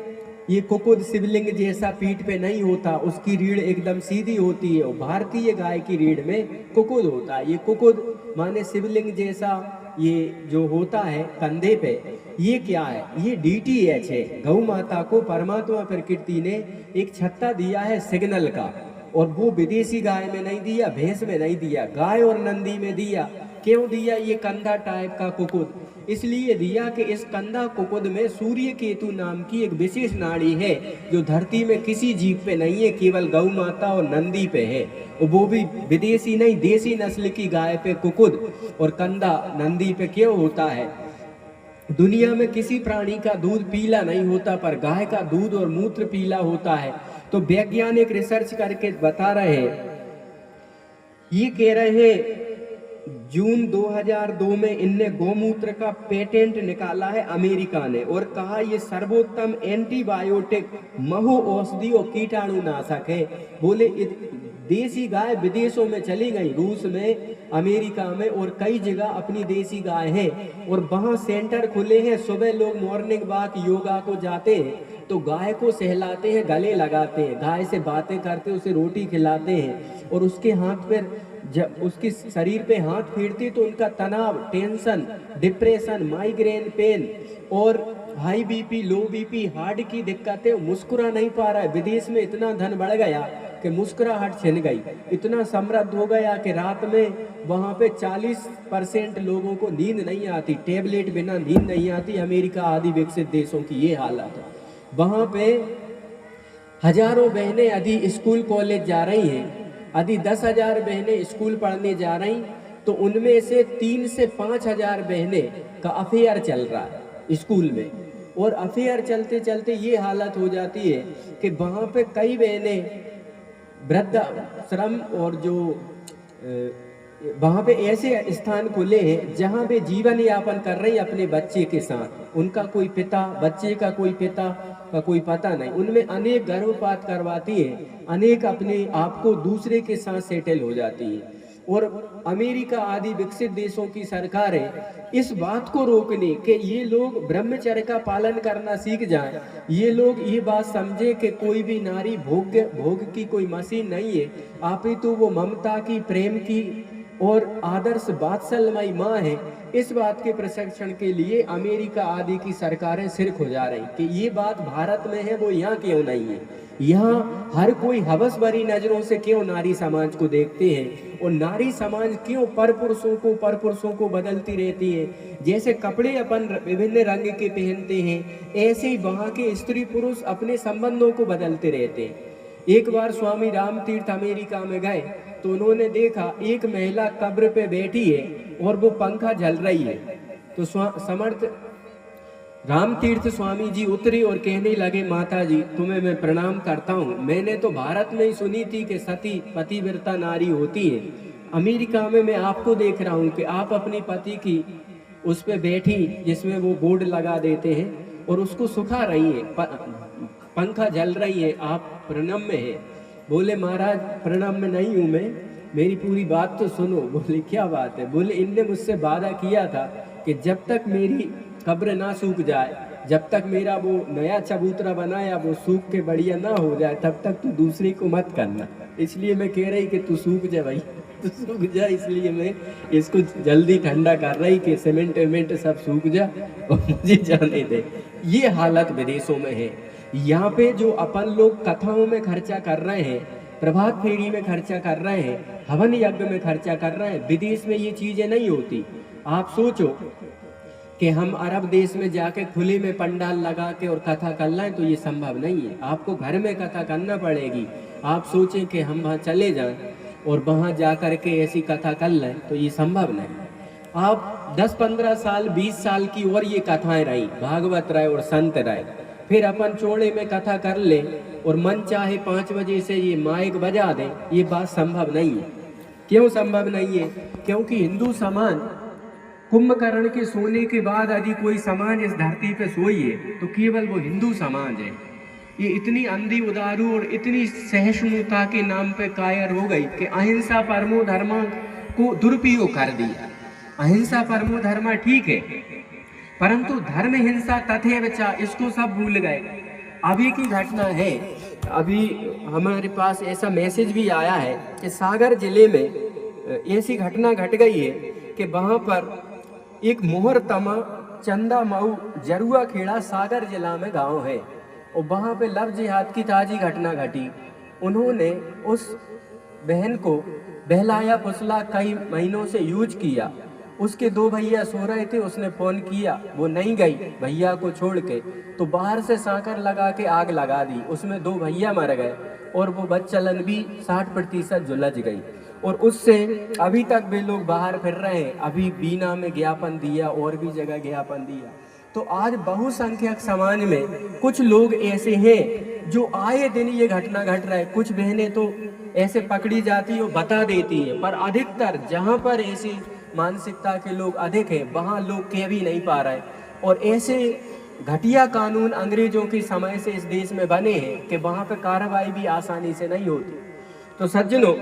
ये कुकुद शिवलिंग जैसा पीठ पे नहीं होता, उसकी रीढ़ एकदम सीधी होती है, और भारतीय गाय की रीढ़ में कुकुद होता है। ये कुकुद माने शिवलिंग जैसा ये जो होता है कंधे पे, ये क्या है? ये DTH है। गौ माता को परमात्मा प्रकृति ने एक छत्ता दिया है सिग्नल का, और वो विदेशी गाय में नहीं दिया, भैंस में नहीं दिया, गाय और नंदी में दिया। क्यों दिया? ये कंधा टाइप का कुकुद इसलिए दिया कि इस कंधा कुकुद में सूर्य केतु नाम की एक विशेष नाड़ी है, जो धरती में किसी जीव पे नहीं है, केवल गौ माता और नंदी पे है। और वो भी विदेशी नहीं, देसी नस्ल की गाय पे कुकुद और कंधा नंदी पे क्यों होता है? दुनिया में किसी प्राणी का दूध पीला नहीं होता, पर गाय का दूध और मूत्र पीला होता है। तो वैज्ञानिक रिसर्च करके बता रहे हैं, ये कह रहे हैं जून 2002 में इनने गौमूत्र का पेटेंट निकाला है अमेरिका ने, और कहा ये सर्वोत्तम एंटीबायोटिक, महु औषधि और कीटाणुनाशक है। बोले देसी गाय विदेशों में चली गई, रूस में, अमेरिका में और कई जगह अपनी देसी गाय है, और वहां सेंटर खुले हैं। सुबह लोग मॉर्निंग वॉक योगा को जाते हैं, तो गाय को सहलाते हैं, गले लगाते हैं, गाय से बातें करते, उसे रोटी खिलाते हैं, और उसके हाथ पे जब उसके शरीर पे हाथ फेरते तो उनका तनाव, टेंशन, डिप्रेशन, माइग्रेन पेन और हाई बीपी, लो बीपी, हार्ट की दिक्कतें, मुस्कुरा नहीं पा रहा है। विदेश में इतना धन बढ़ गया कि मुस्कुराहट छिन गई, इतना समृद्ध हो गया कि रात में वहाँ पे 40% लोगों को नींद नहीं आती, टेबलेट बिना नींद नहीं आती। अमेरिका आदि विकसित देशों की ये हालत है। वहाँ पे हजारों बहनें यदि स्कूल कॉलेज जा रही हैं, यदि 10,000 बहनें स्कूल पढ़ने जा रही, तो उनमें से 3 से 5,000 बहनें का अफेयर चल रहा है स्कूल में। और अफेयर चलते चलते ये हालत हो जाती है कि वहाँ पे कई बहनें वृद्धाश्रम और जो वहाँ पे ऐसे स्थान खुले हैं जहाँ पे जीवन यापन कर रही अपने बच्चे के साथ, उनका कोई पिता, बच्चे का कोई पिता का कोई पता नहीं, उनमें अनेक गर्भपात करवाती है, अनेक अपने आप को दूसरे के साथ सेटल हो जाती है। और अमेरिका आदि विकसित देशों की सरकारें इस बात को रोकने कि ये लोग ब्रह्मचर्य का पालन करना सीख जाएं, ये लोग ये बात समझे कि कोई भी नारी भोग की कोई मशीन नहीं है, अपितु वो ममता की, प्रेम की और आदर्श वात्सल्यमयी माँ है। इस बात के प्रशिक्षण के लिए अमेरिका आदि की सरकारें सिर खुजा रही कि ये बात भारत में है, वो यहाँ क्यों नहीं है। यहाँ हर कोई हवस भरी नजरों से क्यों नारी समाज को देखते हैं, और नारी समाज क्यों परपुरुषों को बदलती रहती है। जैसे कपड़े अपन विभिन्न रंग के पहनते हैं, ऐसे ही वहाँ के स्त्री पुरुष अपने संबंधों को बदलते रहते हैं। एक बार स्वामी रामतीर्थ अमेरिका में गए तो उन्होंने देखा एक महिला कब्र पे बैठी है और वो पंखा जल रही है। तो समर्थ रामतीर्थ स्वामी जी उतरे और कहने लगे, माता जी तुम्हें मैं प्रणाम करता हूँ। मैंने तो भारत में ही सुनी थी कि सती पतिव्रता नारी होती है, अमेरिका में मैं आपको देख रहा हूँ कि आप अपनी पति की उस पे बैठी जिसमें वो बोर्ड लगा देते हैं और उसको सुखा रही है, पंखा जल रही है, आप प्रणम्य है। बोले महाराज प्रणम्य नहीं हूँ मैं, मेरी पूरी बात तो सुनो। बोले क्या बात है? बोले इनने मुझसे वादा किया था कि जब तक मेरी कब्र ना सूख जाए, जब तक मेरा वो नया चबूतरा बनाया वो सूख के बढ़िया ना हो जाए, तब तक तू दूसरी को मत करना। इसलिए मैं कह रही कि तू सूख जा भाई, तू सूख जा, इसलिए मैं इसको जल्दी ठंडा कर रही कि सीमेंट वेमेंट सब सूख जा और मुझे जाने दे। ये हालत विदेशों में है। यहाँ पे जो अपन लोग कथाओं में खर्चा कर रहे हैं, प्रभात फेरी में खर्चा कर रहे हैं, हवन यज्ञ में खर्चा कर रहे हैं, विदेश में ये चीजें नहीं होती। आप सोचो कि हम अरब देश में जाके खुले में पंडाल लगा के और कथा कर लें तो ये संभव नहीं है, आपको घर में कथा करना पड़ेगी। आप सोचें कि हम वहाँ चले जाएं और वहाँ जा कर के ऐसी कथा कर लें तो ये संभव नहीं। आप 10-15 साल 20 साल की और ये कथाएं रही, भागवत रहे और संत रहे, फिर अपन चौड़े में कथा कर ले और मन चाहे 5 बजे से ये माइक बजा दे, ये बात संभव नहीं है। क्यों संभव नहीं है? क्योंकि हिंदू समाज कुंभकर्ण के सोने के बाद यदि कोई समाज इस धरती पे सोई है तो केवल वो हिंदू समाज है। ये इतनी अंधी उदारू और इतनी सहिष्णुता के नाम पे कायर हो गई कि अहिंसा परमो धर्म को दुरुपयोग कर दिया। अहिंसा परमो धर्म ठीक है, परंतु धर्म हिंसा तथैव च, इसको सब भूल गए। अभी की घटना है, अभी हमारे पास ऐसा मैसेज भी आया है कि सागर जिले में ऐसी घटना घट गई है कि वहाँ पर एक मोहर तमा चंदा मऊ जरुआ खेड़ा सागर जिला में गांव है और वहाँ पे लव जिहाद की ताजी घटना घटी। उन्होंने उस बहन को बहलाया फुसला कई महीनों से यूज किया। उसके 2 भैया सो रहे थे, उसने फोन किया, वो नहीं गई भैया को छोड़ के, तो बाहर से सांकर लगा के आग लगा दी, उसमें 2 भैया मर गए और वो बच्चलन भी 60% जुलझ गई। और उससे अभी तक भी लोग बाहर फिर रहे हैं। अभी बीना में ज्ञापन दिया और भी जगह ज्ञापन दिया। तो आज बहुसंख्यक समाज में कुछ लोग ऐसे हैं जो आए दिन ये घटना घट रहा है। कुछ बहनें तो ऐसे पकड़ी जाती और बता देती हैं, पर अधिकतर जहाँ पर ऐसी मानसिकता के लोग अधिक हैं वहाँ लोग कह भी नहीं पा रहे। और ऐसे घटिया कानून अंग्रेजों के समय से इस देश में बने हैं कि वहाँ पर कार्रवाई भी आसानी से नहीं होती। तो सज्जनों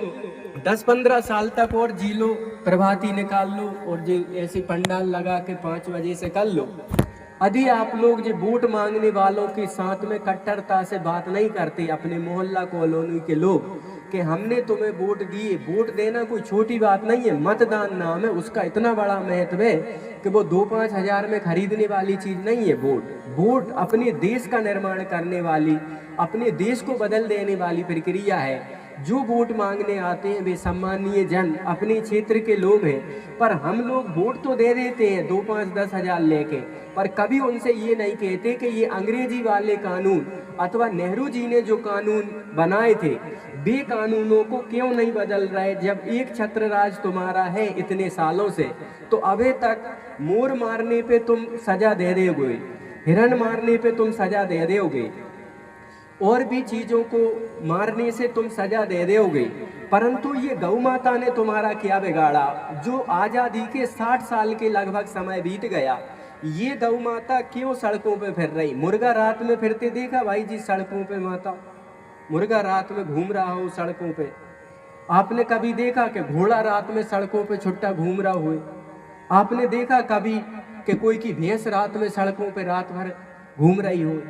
10-15 साल तक और जी लो, प्रभाती निकाल लो और जो ऐसे पंडाल लगा के 5 बजे से कर लो। यदि आप लोग जो वोट मांगने वालों के साथ में कट्टरता से बात नहीं करते, अपने मोहल्ला कॉलोनी के लोग, कि हमने तुम्हें वोट दिए, वोट देना कोई छोटी बात नहीं है, मतदान नाम है, उसका इतना बड़ा महत्व है कि वो 2-5 हज़ार में खरीदने वाली चीज़ नहीं है। वोट अपने देश का निर्माण करने वाली, अपने देश को बदल देने वाली प्रक्रिया है। जो वोट मांगने आते हैं वे सम्मानीय जन अपने क्षेत्र के लोग हैं, पर हम लोग वोट तो दे देते हैं 2-5-10 हज़ार लेके, पर कभी उनसे ये नहीं कहते कि ये अंग्रेजी वाले कानून अथवा नेहरू जी ने जो कानून बनाए थे वे कानूनों को क्यों नहीं बदल रहे। जब एक छत्र राज तुम्हारा है इतने सालों से, तो अभी तक मोर मारने पे तुम सजा दे दोगे, हिरण मारने पे तुम सजा दे दोगे, और भी चीज़ों को मारने से तुम सजा दे दोगे, परंतु ये गौ माता ने तुम्हारा क्या बिगाड़ा? जो आज़ादी के 60 साल के लगभग समय बीत गया, ये गौ माता क्यों सड़कों पे फिर रही? मुर्गा रात में फिरते देखा भाई जी सड़कों पे? माता मुर्गा रात में घूम रहा हो सड़कों पे? आपने कभी देखा कि घोड़ा रात में सड़कों पे छुट्टा घूम रहा हुए? आपने देखा कभी कि कोई की भैंस रात में सड़कों पे रात भर घूम रही हो?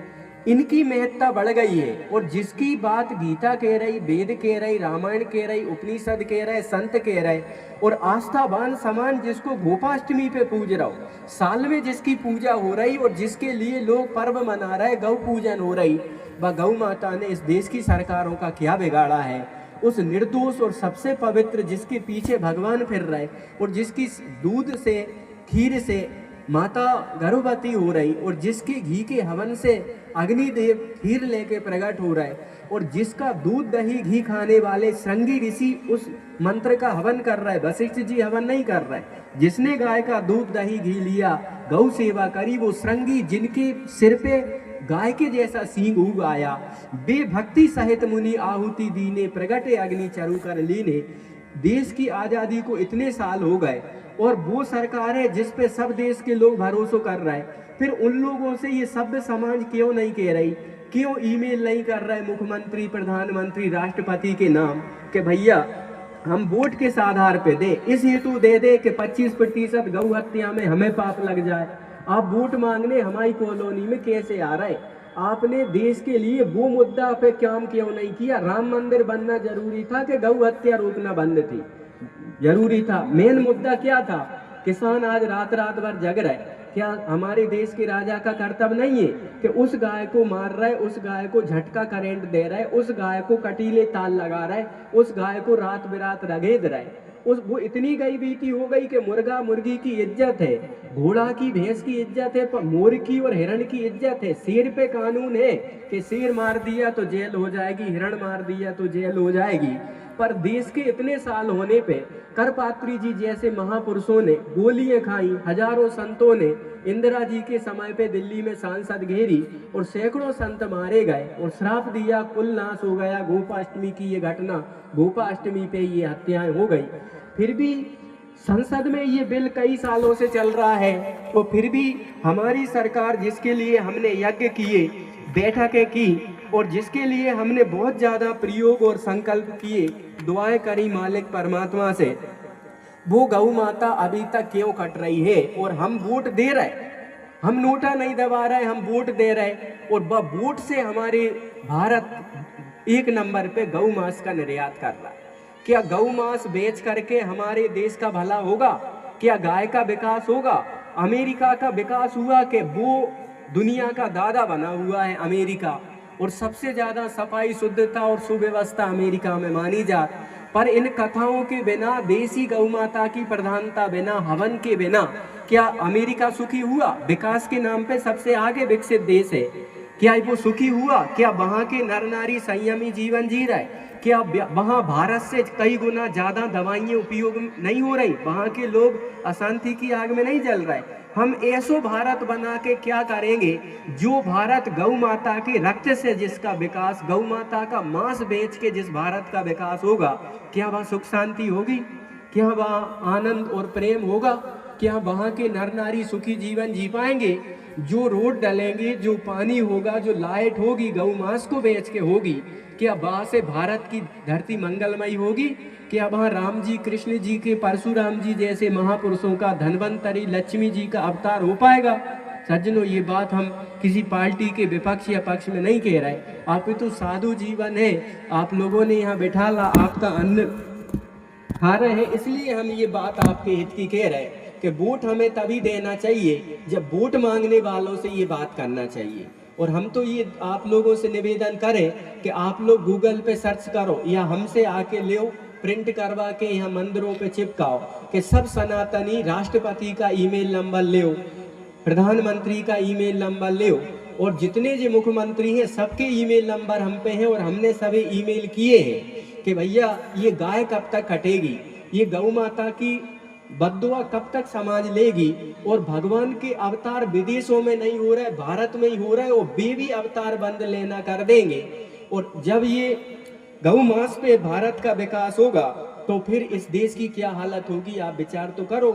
इनकी महत्ता बढ़ गई है। और जिसकी बात गीता कह रही, वेद कह रही, रामायण कह रही, उपनिषद कह रहे, संत कह रहे, और आस्थावान समान जिसको गोपाष्टमी पे पूज रहा हो, साल में जिसकी पूजा हो रही और जिसके लिए लोग पर्व मना रहे, गौ पूजन हो रही, वह गौ माता ने इस देश की सरकारों का क्या बिगाड़ा है? उस निर्दोष और सबसे पवित्र जिसके पीछे भगवान फिर रहे और जिसकी दूध से, खीर से माता गर्भवती हो रही और जिसके घी के हवन से अग्निदेव खीर लेके प्रकट हो रहे और जिसका दूध दही घी खाने वाले श्रृंगी ऋषि उस मंत्र का हवन कर रहा है, वशिष्ठ जी हवन नहीं कर रहे। जिसने गाय का दूध दही घी लिया, गौ सेवा करी, वो श्रृंगी जिनके सिर पे गाय के जैसा सींग उग आया, बेभक्ति सहित मुनि आहुति दीने, प्रगटे अग्नि चरु कर लीने। देश की आज़ादी को इतने साल हो गए और वो सरकार है जिस पे सब देश के लोग भरोसा कर रहे हैं, फिर उन लोगों से ये सभ्य समाज क्यों नहीं कह रही, क्यों ईमेल नहीं कर रहे मुख्यमंत्री, प्रधानमंत्री, राष्ट्रपति के नाम कि भैया हम वोट किस आधार पे दे, इस हेतु दे कि 25% गौ हत्या में हमें पाप लग जाए। आप वोट मांगने हमारी कॉलोनी में कैसे आ रहे? आपने देश के लिए वो मुद्दा पे काम क्यों नहीं किया? राम मंदिर बनना जरूरी था कि गौ हत्या रोकना बंद थी? जरूरी था। मेन मुद्दा क्या था? किसान आज रात रात भर जग रहे। क्या हमारे देश के राजा का कर्तव्य नहीं है कि उस गाय को मार रहा है, उस गाय को झटका करंट दे रहा है, उस गाय को कटीले ताल लगा रहा है, उस गाय को रात बिरात रगेद रहा है? वो इतनी गई बीती हो गई कि मुर्गा मुर्गी की इज्जत है, घोड़ा की भैंस की इज्जत है, पर मोर की और हिरण की इज्जत है। शेर पे कानून है कि शेर मार दिया तो जेल हो जाएगी, हिरण मार दिया तो जेल हो जाएगी। पर देश के इतने साल होने पे करपात्री जी जैसे महापुरुषों ने गोलियां खाई, हजारों संतों ने इंदिरा जी के समय पे दिल्ली में सांसद घेरी और सैकड़ों संत मारे गए और श्राप दिया, कुल नाश हो गया। गोपाष्टमी की ये घटना, गोपाष्टमी पे ये हत्याएं हो गई। फिर भी संसद में ये बिल कई सालों से चल रहा है, तो फिर भी हमारी सरकार, जिसके लिए हमने यज्ञ किए, बैठकें की और जिसके लिए हमने बहुत ज़्यादा प्रयोग और संकल्प किए, दुआएं करी मालिक परमात्मा से, वो गौ माता अभी तक क्यों कट रही है? और हम वोट दे रहे, हम नोटा नहीं दबा रहे, हम वोट दे रहे और वोट से हमारे भारत 1 नंबर पे गौ मांस का निर्यात कर रहा है। क्या गौ मांस बेच करके हमारे देश का भला होगा? क्या गाय का विकास होगा? अमेरिका का विकास हुआ कि वो दुनिया का दादा बना हुआ है अमेरिका, और सबसे ज्यादा सफाई, शुद्धता और सुव्यवस्था अमेरिका में मानी जाती। पर इन कथाओं के बिना, देसी गौ माता की प्रधानता बिना, हवन के बिना क्या अमेरिका सुखी हुआ? विकास के नाम पे सबसे आगे विकसित देश है, क्या वो सुखी हुआ? क्या वहाँ के नर नारी संयमी जीवन जी रहे? क्या वहाँ भारत से कई गुना ज्यादा दवाइयाँ उपयोग नहीं हो रही? वहाँ के लोग अशांति की आग में नहीं जल रहे? हम ऐसो भारत बना के क्या करेंगे जो भारत गौ माता के रक्त से जिसका विकास, गौ माता का मांस बेच के जिस भारत का विकास होगा, क्या वहाँ सुख शांति होगी? क्या वहाँ आनंद और प्रेम होगा? क्या वहाँ के नर नारी सुखी जीवन जी पाएंगे? जो रोड डलेंगे, जो पानी होगा, जो लाइट होगी, गौ मांस को बेच के होगी, क्या वहाँ से भारत की धरती मंगलमयी होगी? क्या वहाँ राम जी, कृष्ण जी के, परशुराम जी जैसे महापुरुषों का, धन्वंतरी, लक्ष्मी जी का अवतार हो पाएगा? सज्जनों, ये बात हम किसी पार्टी के विपक्ष या पक्ष में नहीं कह रहे। आप तो साधु जीवन है, आप लोगों ने यहाँ बैठा ला, आपका अन्न खा रहे हैं, इसलिए हम ये बात आपके हित की कह रहे हैं कि वोट हमें तभी देना चाहिए जब वोट मांगने वालों से ये बात करना चाहिए। और हम तो ये आप लोगों से निवेदन करें कि आप लोग गूगल पे सर्च करो या हमसे आके ले, प्रिंट करवा के यहाँ मंदिरों पे चिपकाओ कि सब सनातनी राष्ट्रपति का ईमेल नंबर ले, प्रधानमंत्री का ईमेल नंबर ले, और जितने जो मुख्यमंत्री हैं सबके ईमेल नंबर हम पे हैं और हमने सभी ईमेल किए हैं कि भैया ये गाय कब तक कटेगी, ये गौ माता की बद्दुआ कब तक समाज लेगी। और भगवान के अवतार विदेशों में नहीं हो रहा है, भारत में ही हो रहा है, और वे भी अवतार बंद लेना कर देंगे। और जब ये गौ मांस पे भारत का विकास होगा तो फिर इस देश की क्या हालत होगी, आप विचार तो करो।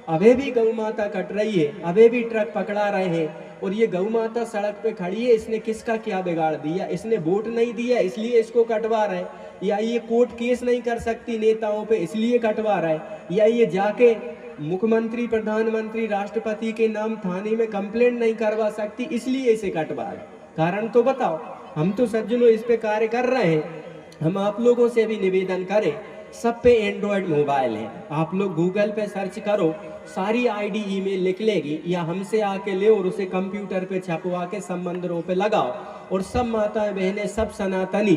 अभी भी गौ माता कट रही है, अभी भी ट्रक पकड़ा रहे हैं, और ये गौ माता सड़क पे खड़ी है, इसने किसका क्या बिगाड़ दिया? इसने वोट नहीं दिया इसलिए इसको कटवा रहे, या ये कोर्ट केस नहीं कर सकती नेताओं पे इसलिए कटवा रहा है, या ये जाके मुख्यमंत्री, प्रधानमंत्री, राष्ट्रपति के नाम थाने में कंप्लेंट नहीं करवा सकती इसलिए इसे कटवा रहे? कारण तो बताओ। हम तो सज्जनों इस पे कार्य कर रहे हैं। हम आप लोगों से भी निवेदन करें, सब पे एंड्रॉयड मोबाइल है, आप लोग गूगल पे सर्च करो, सारी आईडी ईमेल निकलेगी, या हमसे आके ले और उसे कंप्यूटर पे छपवा के सब मंदिरों पे लगाओ, और सब माताएं बहनें, सब सनातनी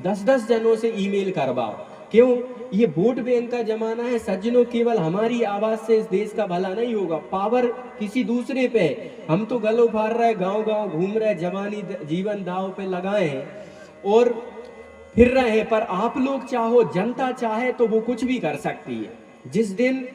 10-10 जनों से ईमेल करवाओ क्यों? ये वोट बैंक का जमाना है सज्जनों। केवल हमारी आवाज से इस देश का भला नहीं होगा, पावर किसी दूसरे पे है। हम तो गलों फाड़ रहे, गांव गांव घूम रहे, जवानी जीवन दाव पे लगाए हैं और फिर रहे हैं, पर आप लोग चाहो, जनता चाहे तो वो कुछ भी कर सकती है। जिस दिन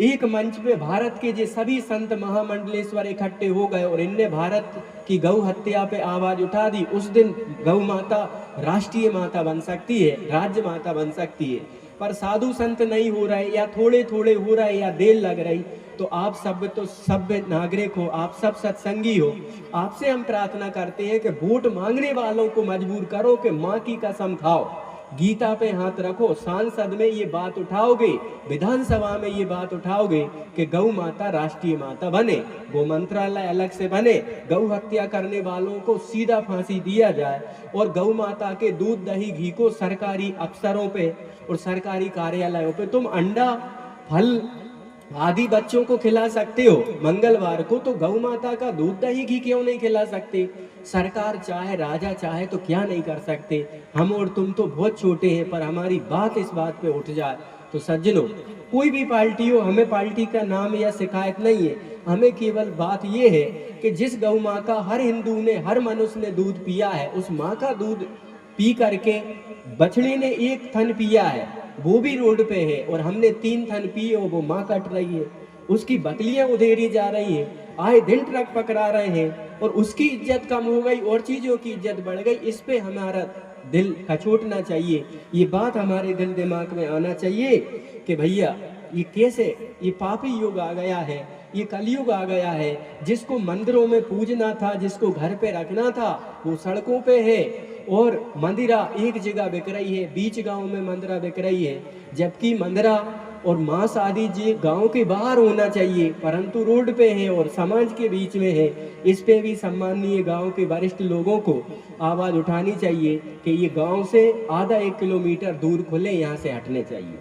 एक मंच पे भारत के जो सभी संत महामंडलेश्वर इकट्ठे हो गए और इनने भारत की गौ हत्या पे आवाज उठा दी, उस दिन गौ माता राष्ट्रीय माता बन सकती है, राज्य माता बन सकती है। पर साधु संत नहीं हो रहे, या थोड़े थोड़े हो रहे, या देर लग रही। तो आप सब तो सभ्य नागरिक हो, आप सब सत्संगी हो, आपसे हम प्रार्थना करते हैं कि वोट मांगने वालों को मजबूर करो कि माँ की कसम खाओ, गीता पे हाथ रखो, सांसद में ये बात उठाओगे, विधानसभा में ये बात उठाओगे कि गौ माता राष्ट्रीय माता बने, गौ मंत्रालय अलग से बने, गौ हत्या करने वालों को सीधा फांसी दिया जाए और गौ माता के दूध दही घी को सरकारी अफसरों पे और सरकारी कार्यालयों पे तुम अंडा फल आदि बच्चों को खिला सकते हो। मंगलवार को तो गौ माता का दूध दही घी क्यों नहीं खिला सकते? सरकार चाहे, राजा चाहे तो क्या नहीं कर सकते? हम और तुम तो बहुत छोटे हैं, पर हमारी बात इस बात पे उठ जाए तो सज्जनों, कोई भी पार्टी हो, हमें पार्टी का नाम या शिकायत नहीं है। हमें केवल बात ये है कि जिस गौ माँ का हर हिंदू ने, हर मनुष्य ने दूध पिया है, उस माँ का दूध पी करके बछड़े ने एक थन पिया है, वो भी रोड पे है, और हमने 3 थन पिए और वो माँ कट रही है, उसकी बकलियां उधेरी जा रही है, आए दिन ट्रक पकड़ा रहे हैं और उसकी इज्जत कम हो गई और चीजों की इज्जत बढ़ गई। इस पे हमारा दिल कचोटना चाहिए, ये बात हमारे दिल दिमाग में आना चाहिए कि भैया ये कैसे, ये पापी युग आ गया है, ये कलयुग आ गया है। जिसको मंदिरों में पूजना था, जिसको घर पे रखना था, वो सड़कों पे है और मंदिरा एक जगह बिक रही है, बीच गांव में मंदिरा बिक रही है, जबकि मंदिरा और मांस आदि जी गांव के बाहर होना चाहिए, परंतु रोड पे है और समाज के बीच में है। इस पे भी सम्माननीय गांव के वरिष्ठ लोगों को आवाज उठानी चाहिए कि ये गांव से आधा 1 किलोमीटर दूर खुले, यहाँ से हटने चाहिए।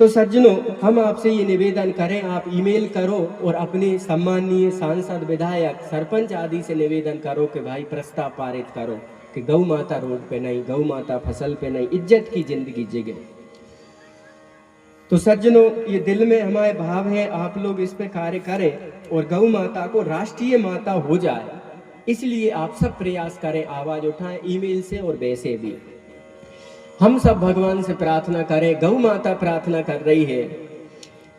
तो सज्जनों, हम आपसे ये निवेदन करें, आप ईमेल करो और अपने सम्माननीय सांसद, विधायक, सरपंच आदि से निवेदन करो कि भाई प्रस्ताव पारित करो कि गौ माता रोड पे नहीं, गौ माता फसल पे नहीं, इज्जत की जिंदगी जिगे। तो सज्जनों, ये दिल में हमारे भाव है, आप लोग इस पे कार्य करें और गौ माता को राष्ट्रीय माता हो जाए, इसलिए आप सब प्रयास करें, आवाज उठाएं ईमेल से और वैसे भी। हम सब भगवान से प्रार्थना करें, गौ माता प्रार्थना कर रही है,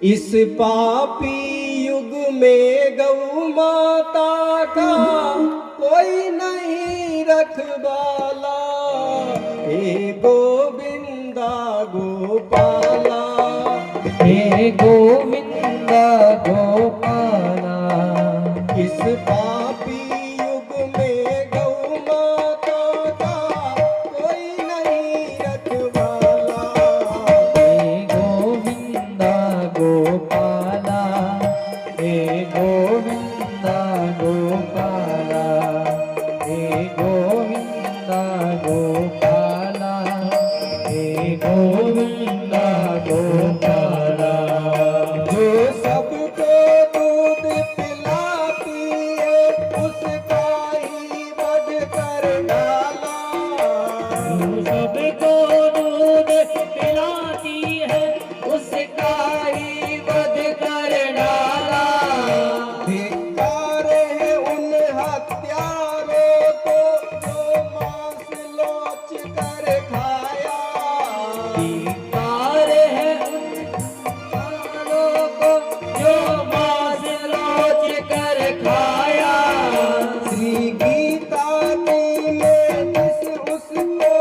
इस पापी युग में गौ माता का कोई नहीं रखवाला, हे गोविंदा गोपाला, हे गोविंदा गोपाला। इस पापी युग में गौ माता का कोई नहीं रखवाला, हे गोविंदा गोपाला, हे गोविंदा गोपाला, हे गोविंदा गोपाला, हे गोविंदा गोपाला। जो सबको दूध पिलाती है उसका ही वध कर डाला, तू सबको दूध पिलाती है उसका ही वध कर डाला। धिक्कार है उन हत्यारों को जो मांस लोच कर खाया, धिक्कार है उन हत्यारों को जो मांस लोच कर खाया। श्री गीता की में जिस उसको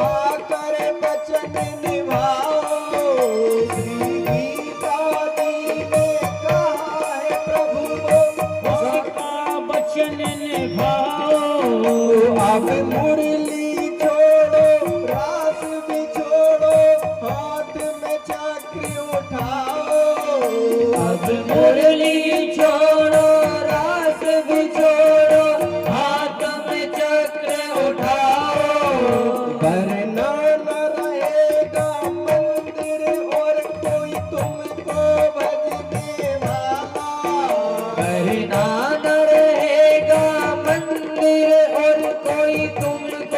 आकर वचन निभाओ, श्री गीता की में कहा है प्रभु को उसका वचन निभाओ। अब मुरली छोड़ो, रास भी छोड़ो, हाथ में चक्र उठाओ, अब मुरली छोड़ो, रास भी छोड़ो, हाथ में चक्र उठाओ। वरना न रहेगा मंदिर और कोई तुमको भजने वाला, वरना न रहेगा मंदिर और कोई तुमको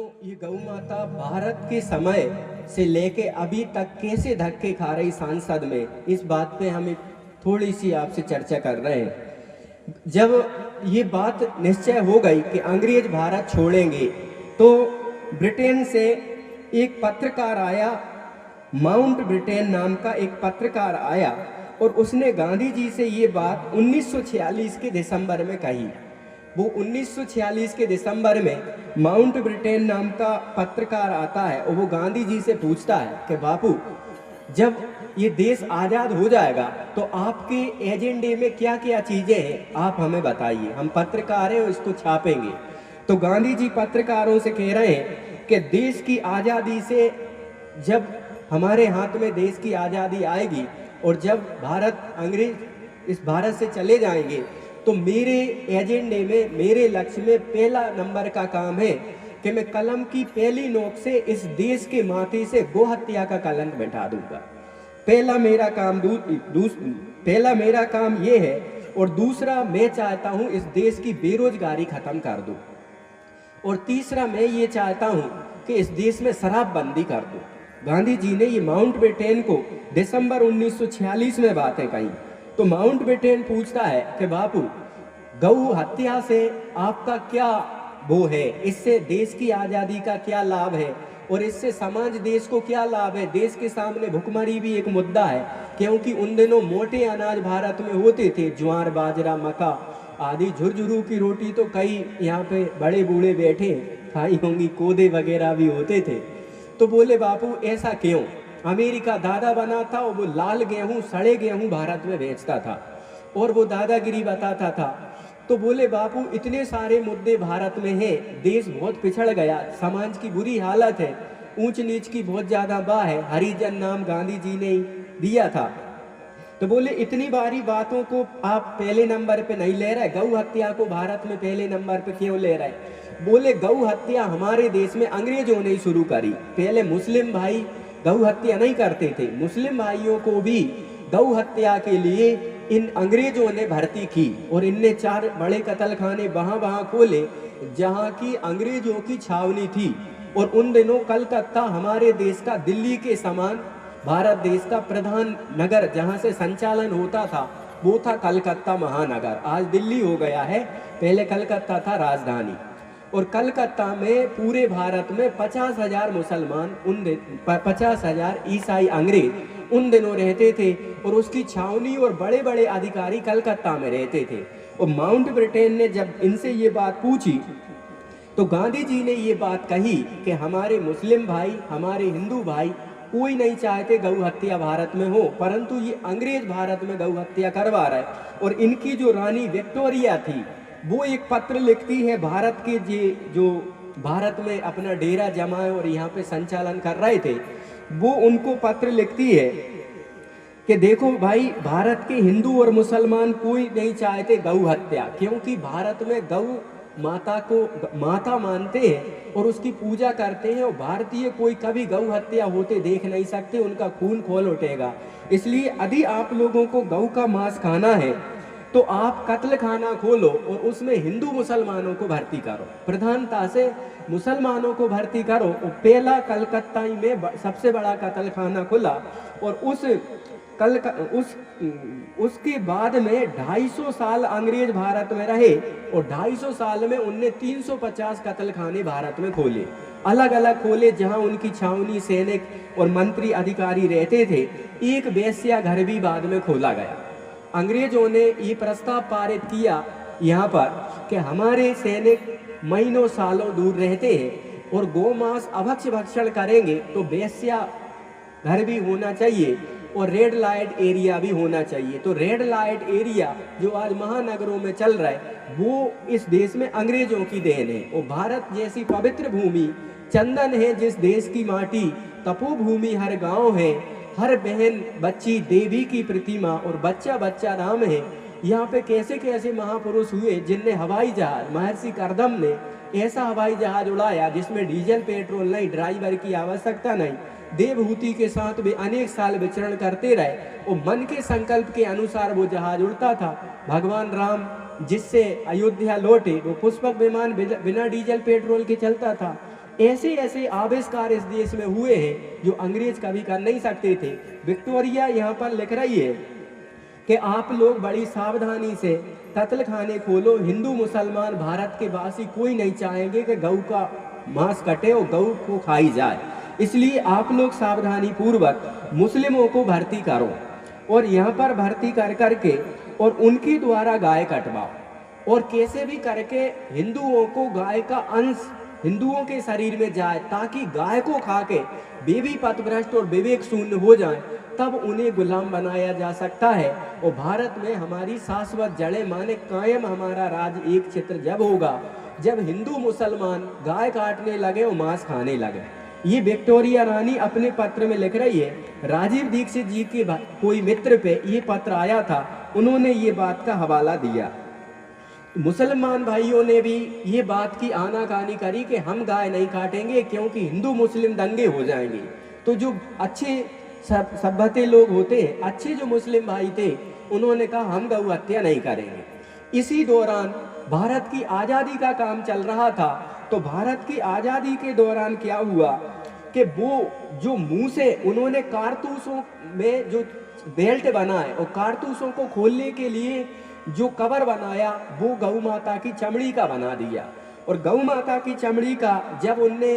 ये गौ माता भारत के समय से लेके अभी तक कैसे धक्के खा रही सांसद में, इस बात पे हम एक थोड़ी सी आपसे चर्चा कर रहे हैं। जब ये बात निश्चय हो गई कि अंग्रेज भारत छोड़ेंगे, तो ब्रिटेन से एक पत्रकार आया, माउंट ब्रिटेन नाम का एक पत्रकार आया, और उसने गांधी जी से ये बात 1946 के दिसंबर में कही। वो 1946 के दिसंबर में माउंट ब्रिटेन नाम का पत्रकार आता है और वो गांधी जी से पूछता है कि बापू, जब ये देश आज़ाद हो जाएगा तो आपके एजेंडे में क्या क्या चीज़ें हैं, आप हमें बताइए, हम पत्रकार हैं और इसको छापेंगे। तो गांधी जी पत्रकारों से कह रहे हैं कि देश की आज़ादी से, जब हमारे हाथ में देश की आज़ादी आएगी और जब अंग्रेज इस भारत से चले जाएंगे, तो मेरे एजेंडे में, मेरे लक्ष्य में पहला नंबर का काम है कि मैं कलम की पहली नोक से इस देश के माथे से गौ हत्या का कलंक मिटा दूंगा। पहला मेरा काम ये है, और दूसरा मैं चाहता हूँ इस देश की बेरोजगारी खत्म कर दूं, और तीसरा मैं ये चाहता हूँ कि इस देश में शराबबंदी कर दूं। गांधी जी ने ये माउंट बेटेन को दिसंबर 1946 में बातें कही। तो माउंट बेटेन पूछता है कि बापू, गौ हत्या से आपका क्या वो है, इससे देश की आज़ादी का क्या लाभ है, और इससे समाज देश को क्या लाभ है। देश के सामने भुखमरी भी एक मुद्दा है, क्योंकि उन दिनों मोटे अनाज भारत में होते थे, ज्वार, बाजरा, मक्का आदि। झुरझुरू की रोटी तो कई यहाँ पे बड़े बूढ़े बैठे खाई होंगी, कोदे वगैरह भी होते थे। तो बोले बापू ऐसा क्यों? अमेरिका दादा बना था और वो लाल गेहूं, सड़े गेहूं भारत में बेचता था और वो दादागिरी बताता था। तो बोले बापू इतने सारे मुद्दे भारत में हैं, देश बहुत पिछड़ गया, समाज की बुरी हालत है, ऊंच नीच की बहुत ज़्यादा बात है, हरिजन नाम गांधी जी ने दिया था। तो बोले इतनी बारी बातों को आप पहले नंबर पे नहीं ले रहे, गौ हत्या को भारत में पहले नंबर पे क्यों ले रहे? बोले गौ हत्या हमारे देश में अंग्रेजों ने शुरू करी, पहले मुस्लिम भाई गौ हत्या नहीं करते थे। मुस्लिम भाइयों को भी गौ हत्या के लिए इन अंग्रेजों ने भर्ती की और इनने 4 बड़े कत्लखाने वहाँ खोले जहाँ की अंग्रेजों की छावनी थी। और उन दिनों कलकत्ता हमारे देश का दिल्ली के समान भारत देश का प्रधान नगर जहाँ से संचालन होता था वो था कलकत्ता महानगर। आज दिल्ली हो गया है, पहले कलकत्ता था राजधानी। और कलकत्ता में पूरे भारत में 50,000 मुसलमान, 50,000 ईसाई अंग्रेज उन दिनों रहते थे और उसकी छावनी और बड़े बड़े अधिकारी कलकत्ता में रहते थे। और माउंट ब्रिटेन ने जब इनसे ये बात पूछी तो गांधी जी ने ये बात कही कि हमारे मुस्लिम भाई, हमारे हिंदू भाई कोई नहीं चाहते गौ हत्या भारत में हो, परंतु ये अंग्रेज भारत में गौ हत्या करवा रहा है। और इनकी जो रानी विक्टोरिया थी वो एक पत्र लिखती है भारत के जो भारत में अपना डेरा जमाए और यहाँ पे संचालन कर रहे थे, वो उनको पत्र लिखती है कि देखो भाई, भारत के हिंदू और मुसलमान कोई नहीं चाहते गौ हत्या, क्योंकि भारत में गौ माता को माता मानते हैं और उसकी पूजा करते हैं, और भारतीय कोई कभी गौ हत्या होते देख नहीं सकते, उनका खून खोल उठेगा। इसलिए यदि आप लोगों को गौ का मांस खाना है तो आप कत्ल खाना खोलो और उसमें हिंदू मुसलमानों को भर्ती करो, प्रधानता से मुसलमानों को भर्ती करो। और पहला कलकत्ता में सबसे बड़ा कत्ल खाना खुला और उसके बाद में 250 साल अंग्रेज भारत में रहे और 250 साल में उनने 350 कत्ल खाने भारत में खोले, अलग अलग खोले, जहां उनकी छावनी, सैनिक और मंत्री अधिकारी रहते थे। एक वेश्या घर भी बाद में खोला गया। अंग्रेजों ने ये प्रस्ताव पारित किया यहाँ पर कि हमारे सैनिक महीनों सालों दूर रहते हैं और गोमांस अभक्ष्य भक्षण करेंगे तो वेश्या घर भी होना चाहिए और रेड लाइट एरिया भी होना चाहिए। तो रेड लाइट एरिया जो आज महानगरों में चल रहा है वो इस देश में अंग्रेजों की देन है। और भारत जैसी पवित्र भूमि, चंदन है जिस देश की माटी, तपोभूमि हर गांव है, हर बहन बच्ची देवी की प्रतिमा और बच्चा बच्चा राम है। यहाँ पे कैसे कैसे महापुरुष हुए जिनने हवाई जहाज, महर्षि करदम ने ऐसा हवाई जहाज उड़ाया जिसमें डीजल पेट्रोल नहीं, ड्राइवर की आवश्यकता नहीं, देवहूति के साथ वे अनेक साल विचरण करते रहे और मन के संकल्प के अनुसार वो जहाज उड़ता था। भगवान राम जिससे अयोध्या लौटे वो पुष्पक विमान बिना डीजल पेट्रोल के चलता था। ऐसे ऐसे आविष्कार इस देश में हुए हैं जो अंग्रेज कभी कर नहीं सकते थे। विक्टोरिया यहाँ पर लिख रही है कि आप लोग बड़ी सावधानी से कत्ल खाने खोलो, हिंदू मुसलमान भारत के वासी कोई नहीं चाहेंगे कि गऊ का मांस कटे और गऊ को खाई जाए, इसलिए आप लोग सावधानी पूर्वक मुस्लिमों को भर्ती करो और यहाँ पर भर्ती कर करके और उनके द्वारा गाय कटवाओ और कैसे भी करके हिंदुओं को गाय का अंश हिंदुओं के शरीर में जाए, ताकि गाय को खा के वे भी पथभ्रष्ट और विवेक शून्य हो जाएं, तब उन्हें गुलाम बनाया जा सकता है और भारत में हमारी शाश्वत जड़ें माने कायम हमारा राज एक चित्र जब होगा जब हिंदू मुसलमान गाय काटने लगे और मांस खाने लगे। ये विक्टोरिया रानी अपने पत्र में लिख रही है। राजीव दीक्षित जी के कोई मित्र पे ये पत्र आया था, उन्होंने ये बात का हवाला दिया। मुसलमान भाइयों ने भी ये बात की आनाकानी करी कि हम गाय नहीं काटेंगे क्योंकि हिंदू मुस्लिम दंगे हो जाएंगे। तो जो अच्छे सभ्यते लोग होते हैं, अच्छे जो मुस्लिम भाई थे, उन्होंने कहा हम गौ हत्या नहीं करेंगे। इसी दौरान भारत की आज़ादी का काम चल रहा था। तो भारत की आज़ादी के दौरान क्या हुआ कि वो जो मुंह से उन्होंने कारतूसों में जो बेल्ट बनाए और कारतूसों को खोलने के लिए जो कवर बनाया वो गौ माता की चमड़ी का बना दिया। और गौ माता की चमड़ी का जब उनने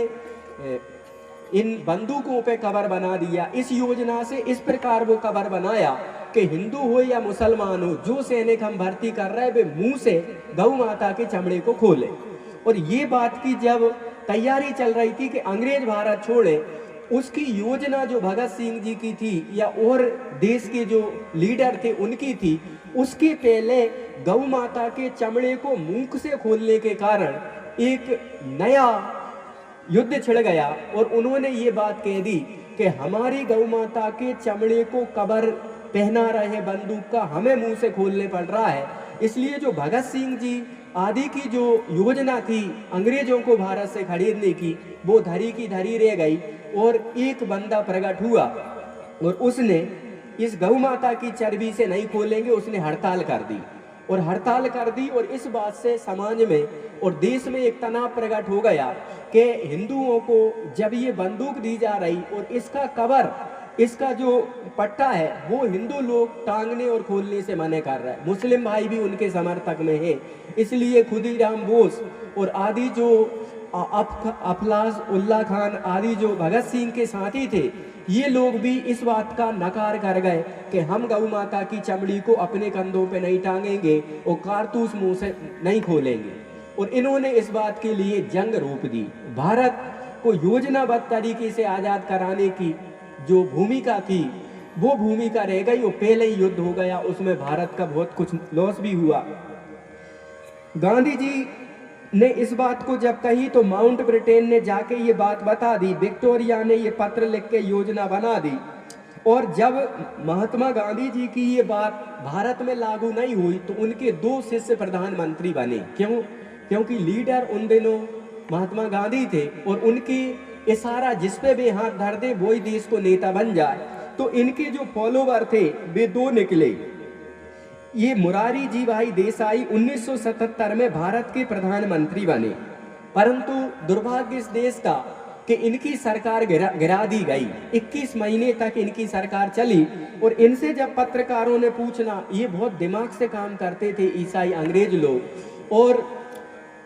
इन बंदूकों पे कवर बना दिया, इस योजना से इस प्रकार वो कवर बनाया कि हिंदू हो या मुसलमान हो, जो सैनिक हम भर्ती कर रहे हैं वे मुंह से गौ माता के चमड़े को खोले। और ये बात की जब तैयारी चल रही थी कि अंग्रेज भारत छोड़े, उसकी योजना जो भगत सिंह जी की थी या और देश के जो लीडर थे उनकी थी, उसके पहले गौ माता के चमड़े को मुंह से खोलने के कारण एक नया युद्ध छिड़ गया और उन्होंने ये बात कह दी कि हमारी गौ माता के चमड़े को कवर पहना रहे बंदूक का हमें मुंह से खोलने पड़ रहा है। इसलिए जो भगत सिंह जी आदि की जो योजना थी अंग्रेजों को भारत से खरीदने की, वो धरी की धरी रह गई। और एक बंदा प्रकट हुआ और उसने इस गौ माता की चर्बी से नहीं खोलेंगे, उसने हड़ताल कर दी और हड़ताल कर दी। और इस बात से समाज में और देश में एक तनाव प्रकट हो गया कि हिंदुओं को जब ये बंदूक दी जा रही और इसका कवर, इसका जो पट्टा है वो हिंदू लोग टांगने और खोलने से मना कर रहा है, मुस्लिम भाई भी उनके समर्थक में है। इसलिए खुदीराम बोस और आदि जो अफलाज उल्ला खान आदि जो भगत सिंह के साथी थे, ये लोग भी इस बात का नकार कर गए कि हम गौ माता की चमड़ी को अपने कंधों पे नहीं टांगेंगे और कारतूस मुंह से नहीं खोलेंगे। और इन्होंने इस बात के लिए जंग रोक दी। भारत को योजनाबद्ध तरीके से आज़ाद कराने की जो भूमिका थी वो भूमिका रह गई, वो पहले ही युद्ध हो गया, उसमें भारत का बहुत कुछ लॉस भी हुआ। गांधी जी ने इस बात को जब कही तो माउंट ब्रिटेन ने जाके ये बात बता दी, विक्टोरिया ने ये पत्र लिख के योजना बना दी। और जब महात्मा गांधी जी की ये बात भारत में लागू नहीं हुई तो उनके 2 शिष्य प्रधानमंत्री बने। क्यों? क्योंकि लीडर उन दिनों महात्मा गांधी थे और उनकी इशारा जिस पे भी हाथ धर दे वही देश को नेता बन जाए। तो इनके जो फॉलोवर थे वे 2 निकले। ये मुरारी जी भाई देसाई 1977 में भारत के प्रधानमंत्री बने, परंतु दुर्भाग्य इस देश का कि इनकी सरकार गिरा दी गई। 21 महीने तक इनकी सरकार चली। और इनसे जब पत्रकारों ने पूछना, ये बहुत दिमाग से काम करते थे ईसाई अंग्रेज लोग, और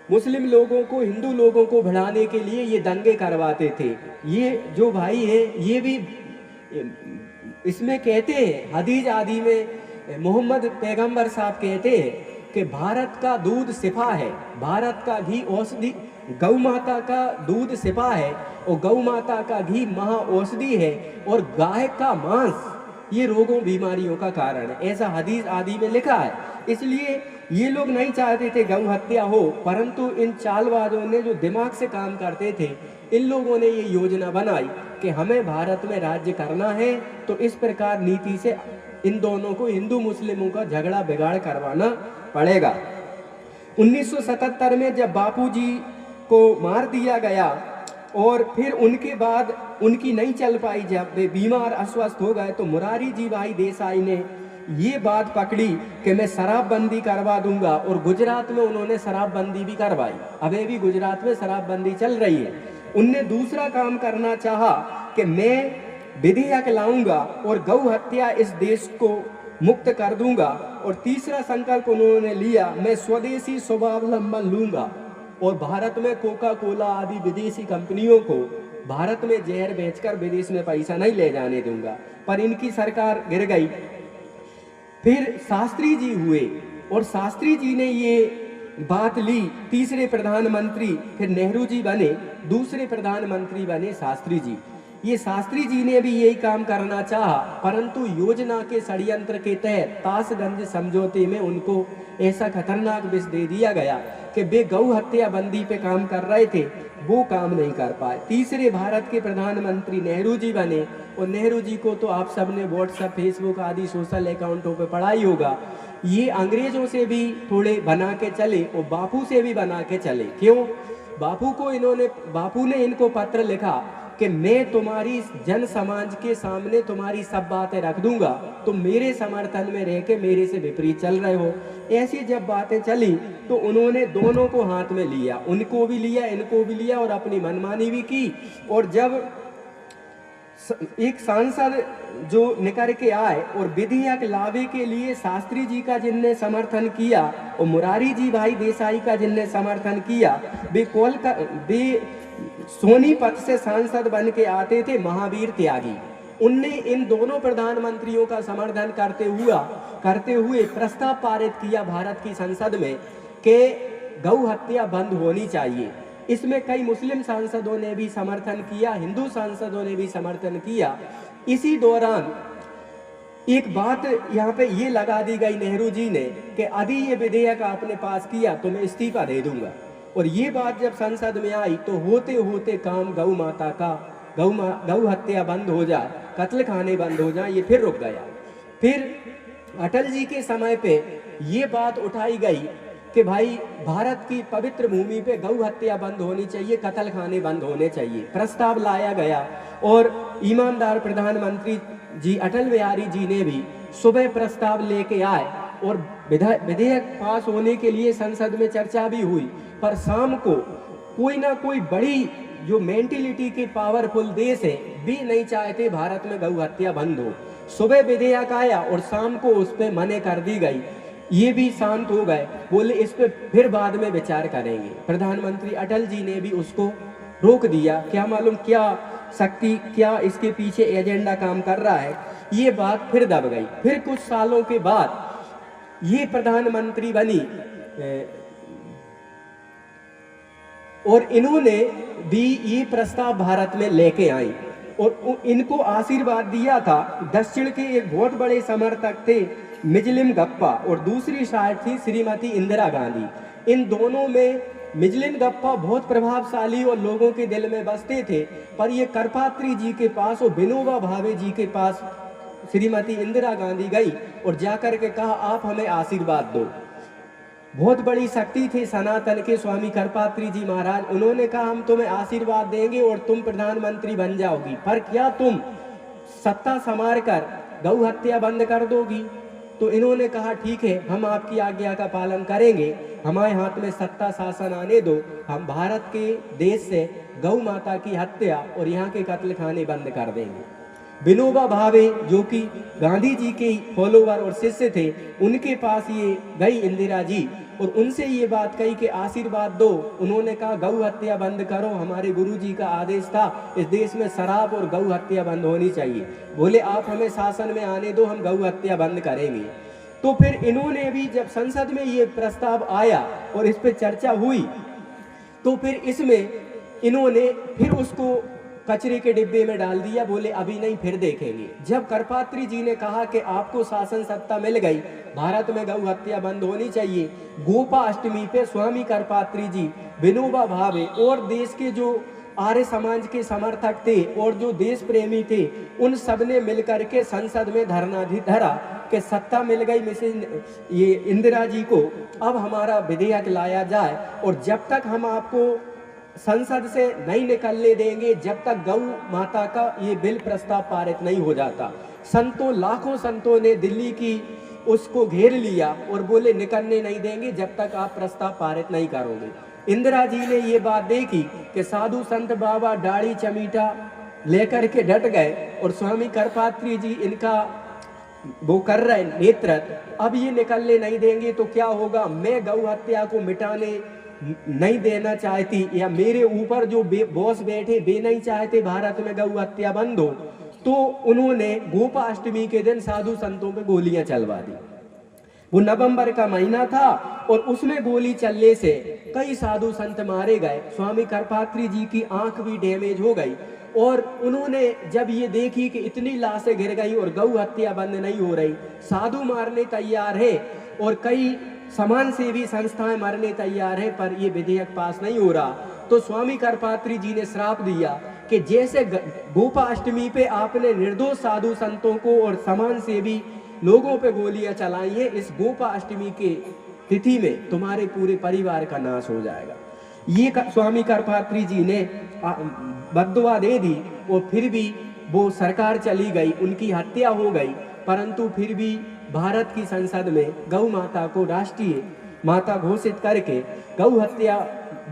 मुस्लिम लोगों को, हिंदू लोगों को भिड़ाने के लिए ये दंगे करवाते थे। ये जो भाई है ये भी इसमें कहते हैं, हदीस आदि में मोहम्मद पैगंबर साहब कहते हैं कि भारत का दूध शिफा है, भारत का घी औषधि, गौ माता का दूध शिफा है और गौ माता का घी महा औषधि है और गाय का मांस ये रोगों बीमारियों का कारण है, ऐसा हदीस आदि में लिखा है। इसलिए ये लोग नहीं चाहते थे गौ हत्या हो, परंतु इन चालबाजों ने जो दिमाग से काम करते थे, इन लोगों ने ये योजना बनाई कि हमें भारत में राज्य करना है, तो इस प्रकार नीति से इन दोनों को, हिंदू मुस्लिमों का झगड़ा बिगाड़ करवाना पड़ेगा। 1977 में जब बापूजी को मार दिया गया और फिर उनके बाद उनकी नहीं चल पाई, जब वे बीमार अस्वस्थ हो गए, तो मुरारी जी भाई देसाई ने ये बात पकड़ी कि मैं शराबबंदी करवा दूंगा। और गुजरात में उन्होंने शराबबंदी भी करवाई। अभी भी गुजरात में शराबबंदी चल रही है। उनने दूसरा काम करना चाहा कि मैं विधेयक लाऊंगा और गौ हत्या इस देश को मुक्त कर दूंगा। और तीसरा संकल्प उन्होंने लिया, मैं स्वदेशी स्वावलंबन लूंगा और भारत में कोका कोला आदि विदेशी कंपनियों को भारत में जहर बेचकर विदेश में पैसा नहीं ले जाने दूंगा। पर इनकी सरकार गिर गई। फिर शास्त्री जी हुए और शास्त्री जी ने ये बात ली, तीसरे प्रधानमंत्री, फिर नेहरू जी बने, दूसरे प्रधानमंत्री बने शास्त्री जी। ये शास्त्री जी ने भी यही काम करना चाहा, परंतु योजना के षड्यंत्र के तहत ताशगंज समझौते में उनको ऐसा खतरनाक विष दे दिया गया कि वे गौ हत्या बंदी पे काम कर रहे थे, वो काम नहीं कर पाए। तीसरे भारत के प्रधानमंत्री नेहरू जी बने और नेहरू जी को तो आप सबने व्हाट्सएप, फेसबुक आदि सोशल अकाउंटों पे पढ़ा ही होगा। ये अंग्रेजों से भी थोड़े बना के चले और बापू से भी बना के चले। क्यों? बापू ने इनको पत्र लिखा कि मैं तुम्हारी जन समाज के सामने तुम्हारी सब बातें रख दूंगा, तुम मेरे समर्थन में रह के मेरे से विपरीत चल रहे हो। ऐसी जब बातें चली तो उन्होंने दोनों को हाथ में लिया, उनको भी लिया, इनको भी लिया और अपनी मनमानी भी की। और जब एक सांसद जो निकल के आए और विधेयक लावे के लिए शास्त्री जी का जिनने समर्थन किया और मुरारी जी भाई देसाई का जिनने समर्थन किया, वे सोनीपत से सांसद बन के आते थे महावीर त्यागी। उनने इन दोनों प्रधानमंत्रियों का समर्थन करते हुए प्रस्ताव पारित किया भारत की संसद में कि गौ हत्या बंद होनी चाहिए। इसमें कई मुस्लिम सांसदों ने भी समर्थन किया, हिंदू सांसदों ने भी समर्थन किया। इसी दौरान एक बात यहाँ पे ये लगा दी गई नेहरू जी ने कि यदि ये विधेयक आपने पास किया तो मैं इस्तीफा दे दूंगा। और ये बात जब संसद में आई तो होते होते काम गौ माता का गौ हत्या बंद हो जाए, कत्ल खाने बंद हो जाए, ये फिर रुक गया। फिर अटल जी के समय पे ये बात उठाई गई कि भाई भारत की पवित्र भूमि पे गौ हत्या बंद होनी चाहिए, कत्ल खाने बंद होने चाहिए। प्रस्ताव लाया गया और ईमानदार प्रधानमंत्री जी अटल बिहारी जी ने भी सुबह प्रस्ताव लेके आए और विधेयक पास होने के लिए संसद में चर्चा भी हुई। पर शाम को कोई ना कोई बड़ी जो मेंटेलिटी के पावरफुल देश है भी नहीं चाहते भारत में गौ हत्या बंद हो। सुबह विधेयक आया और शाम को उस पर मने कर दी गई। ये भी शांत हो गए, बोले इस पे फिर बाद में विचार करेंगे। प्रधानमंत्री अटल जी ने भी उसको रोक दिया। क्या मालूम क्या शक्ति, क्या इसके पीछे एजेंडा काम कर रहा है। ये बात फिर दब गई। फिर कुछ सालों के बाद ये प्रधानमंत्री बनी और इन्होंने भी ये प्रस्ताव भारत में लेके आई और इनको आशीर्वाद दिया था। दक्षिण के एक बहुत बड़े समर्थक थे मिजलिम गप्पा और दूसरी साइड थी श्रीमती इंदिरा गांधी। इन दोनों में मिजलिम गप्पा बहुत प्रभावशाली और लोगों के दिल में बसते थे। पर ये करपात्री जी के पास और विनोबा भावे जी के पास श्रीमती इंदिरा गांधी गई और जाकर के कहा आप हमें आशीर्वाद दो। बहुत बड़ी शक्ति थे सनातन के स्वामी करपात्री जी महाराज। उन्होंने कहा हम तुम्हें आशीर्वाद देंगे और तुम प्रधानमंत्री बन जाओगी, पर क्या तुम सत्ता संभाल कर गौ हत्या बंद कर दोगी? तो इन्होंने कहा ठीक है, हम आपकी आज्ञा का पालन करेंगे, हमारे हाथ में सत्ता शासन आने दो, हम भारत के देश से गौ माता की हत्या और यहाँ के कत्ल खाने बंद कर देंगे। विनोबा भावे जो कि गांधी जी के फॉलोवर और शिष्य थे, उनके पास ये गई इंदिरा जी और उनसे ये बात कही कि आशीर्वाद दो। उन्होंने कहा गौ हत्या बंद करो, हमारे गुरु जी का आदेश था इस देश में शराब और गौ हत्या बंद होनी चाहिए। बोले आप हमें शासन में आने दो, हम गौ हत्या बंद करेंगे। तो फिर इन्होंने भी जब संसद में ये प्रस्ताव आया और इस पर चर्चा हुई तो फिर इसमें इन्होंने फिर उसको कचरे के डिब्बे में डाल दिया। बोले अभी नहीं, फिर देखेंगे। जब करपात्री जी ने कहा कि आपको शासन सत्ता मिल गई, भारत में गौ हत्या बंद होनी चाहिए, गोपा अष्टमी पे स्वामी करपात्री जी, विनोबा भावे और देश के जो आर्य समाज के समर्थक थे और जो देश प्रेमी थे, उन सब ने मिलकर के संसद में धरना धरा कि सत्ता मिल गई मिसेस ये इंदिरा जी को, अब हमारा विधेयक लाया जाए और जब तक हम आपको संसद से नहीं निकलने देंगे जब तक गौ माता का ये बिल प्रस्ताव पारित नहीं हो जाता। लाखों संतों ने दिल्ली की उसको घेर लिया और बोले निकलने नहीं देंगे जब तक आप प्रस्ताव पारित नहीं करोगे। इंदिरा जी ने ये बात देखी कि साधु संत बाबा दाढ़ी चमीटा लेकर के डट गए और स्वामी करपात्री जी इनका वो कर रहे नेतृत्व, अब ये निकलने नहीं देंगे तो क्या होगा, मैं गौ हत्या को मिटाने नहीं देना चाहती, या मेरे ऊपर जो बॉस बैठे वे नहीं चाहते भारत में गौ हत्या बंद हो, तो उन्होंने गोपाष्टमी के दिन साधु संतों पे गोलियां चलवा दी। वो नवंबर का महीना था और उसमें गोली चलने से कई साधु संत मारे गए। स्वामी करपात्री जी की आंख भी डैमेज हो गई और उन्होंने जब ये देखी कि इतनी लाशें गिर गई और गौ हत्या बंद नहीं हो रही, साधु मारने तैयार है और कई समाज सेवी संस्थाएं मरने तैयार है, पर ये विधेयक पास नहीं हो रहा, तो स्वामी करपात्री जी ने श्राप दिया कि जैसे गोपाष्टमी पे आपने निर्दोष साधु संतों को और समाज सेवी लोगों पे गोलियां चलाई है, इस गोपाष्टमी के तिथि में तुम्हारे पूरे परिवार का नाश हो जाएगा। ये स्वामी करपात्री जी ने बद्दुआ दे दी और फिर भी वो सरकार चली गई, उनकी हत्या हो गई, परंतु फिर भी भारत की संसद में गौ माता को राष्ट्रीय माता घोषित करके गौ हत्या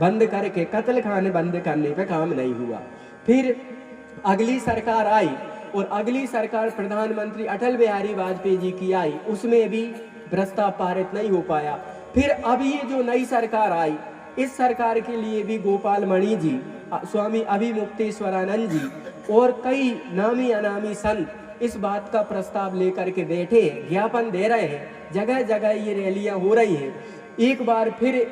बंद करके कत्ल खाने बंद करने पे काम नहीं हुआ। फिर अगली सरकार आई और अगली सरकार प्रधानमंत्री अटल बिहारी वाजपेयी जी की आई, उसमें भी प्रस्ताव पारित नहीं हो पाया। फिर अब ये जो नई सरकार आई, इस सरकार के लिए भी गोपाल मणि जी, स्वामी अभिमुक्तेश्वरानंद जी और कई नामी अनामी संत इस बात का प्रस्ताव लेकर के बैठे हैं, ज्ञापन दे रहे हैं, जगह जगह ये रैलियां हो रही हैं। एक बार फिर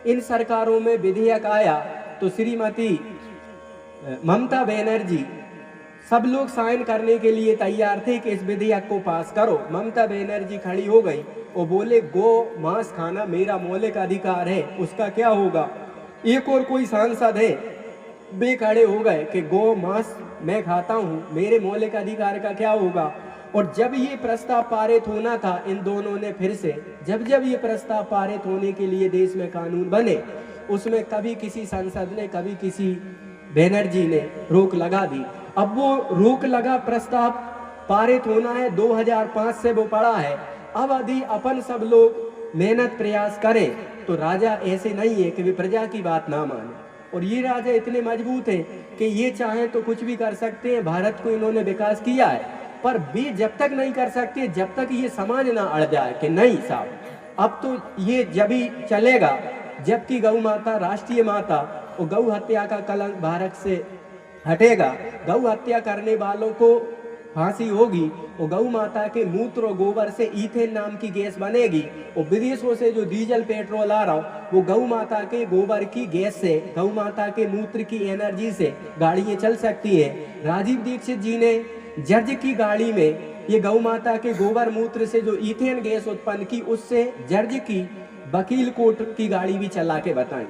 इन सरकारों में विधेयक आया तो श्रीमती ममता बनर्जी, सब लोग साइन करने के लिए तैयार थे कि इस विधेयक को पास करो। ममता बनर्जी खड़ी हो गई और बोले गो मांस खाना मेरा मौलिक अधिकार है, उसका क्या होगा। एक और कोई सांसद है, वे खड़े हो गए कि गो मांस मैं खाता हूँ, मेरे मौलिक अधिकार का क्या होगा। और जब ये प्रस्ताव पारित होना था, इन दोनों ने फिर से जब ये प्रस्ताव पारित होने के लिए देश में कानून बने, उसमें कभी किसी सांसद ने कभी किसी बनर्जी ने रोक लगा दी। अब वो रोक लगा, प्रस्ताव पारित होना है, 2005 से वो पड़ा है। अब यदि अपन सब लोग मेहनत प्रयास करें तो राजा ऐसे नहीं है कि वे प्रजा की बात ना माने, और ये राजा इतने मजबूत हैं कि ये चाहे तो कुछ भी कर सकते हैं। भारत को इन्होंने विकास किया है, पर वे जब तक नहीं कर सकते जब तक ये समाज ना अड़ जाए कि नहीं साहब अब तो ये जब ही चलेगा जबकि गौ माता राष्ट्रीय माता और गौ हत्या का कलंक भारत से हटेगा। गौ हत्या करने वालों को फांसी होगी और गौ माता के मूत्र और गोबर से ईथेन नाम की गैस बनेगी, और विदेशों से जो डीजल पेट्रोल आ रहा हो वो गौ माता के गोबर की गैस से, गौ माता के मूत्र की एनर्जी से गाड़ियाँ चल सकती हैं। राजीव दीक्षित जी ने जर्ज की गाड़ी में ये गौ माता के गोबर मूत्र से जो ईथेन गैस उत्पन्न की, उससे जर्ज की वकील कोर्ट की गाड़ी भी चला के बताई।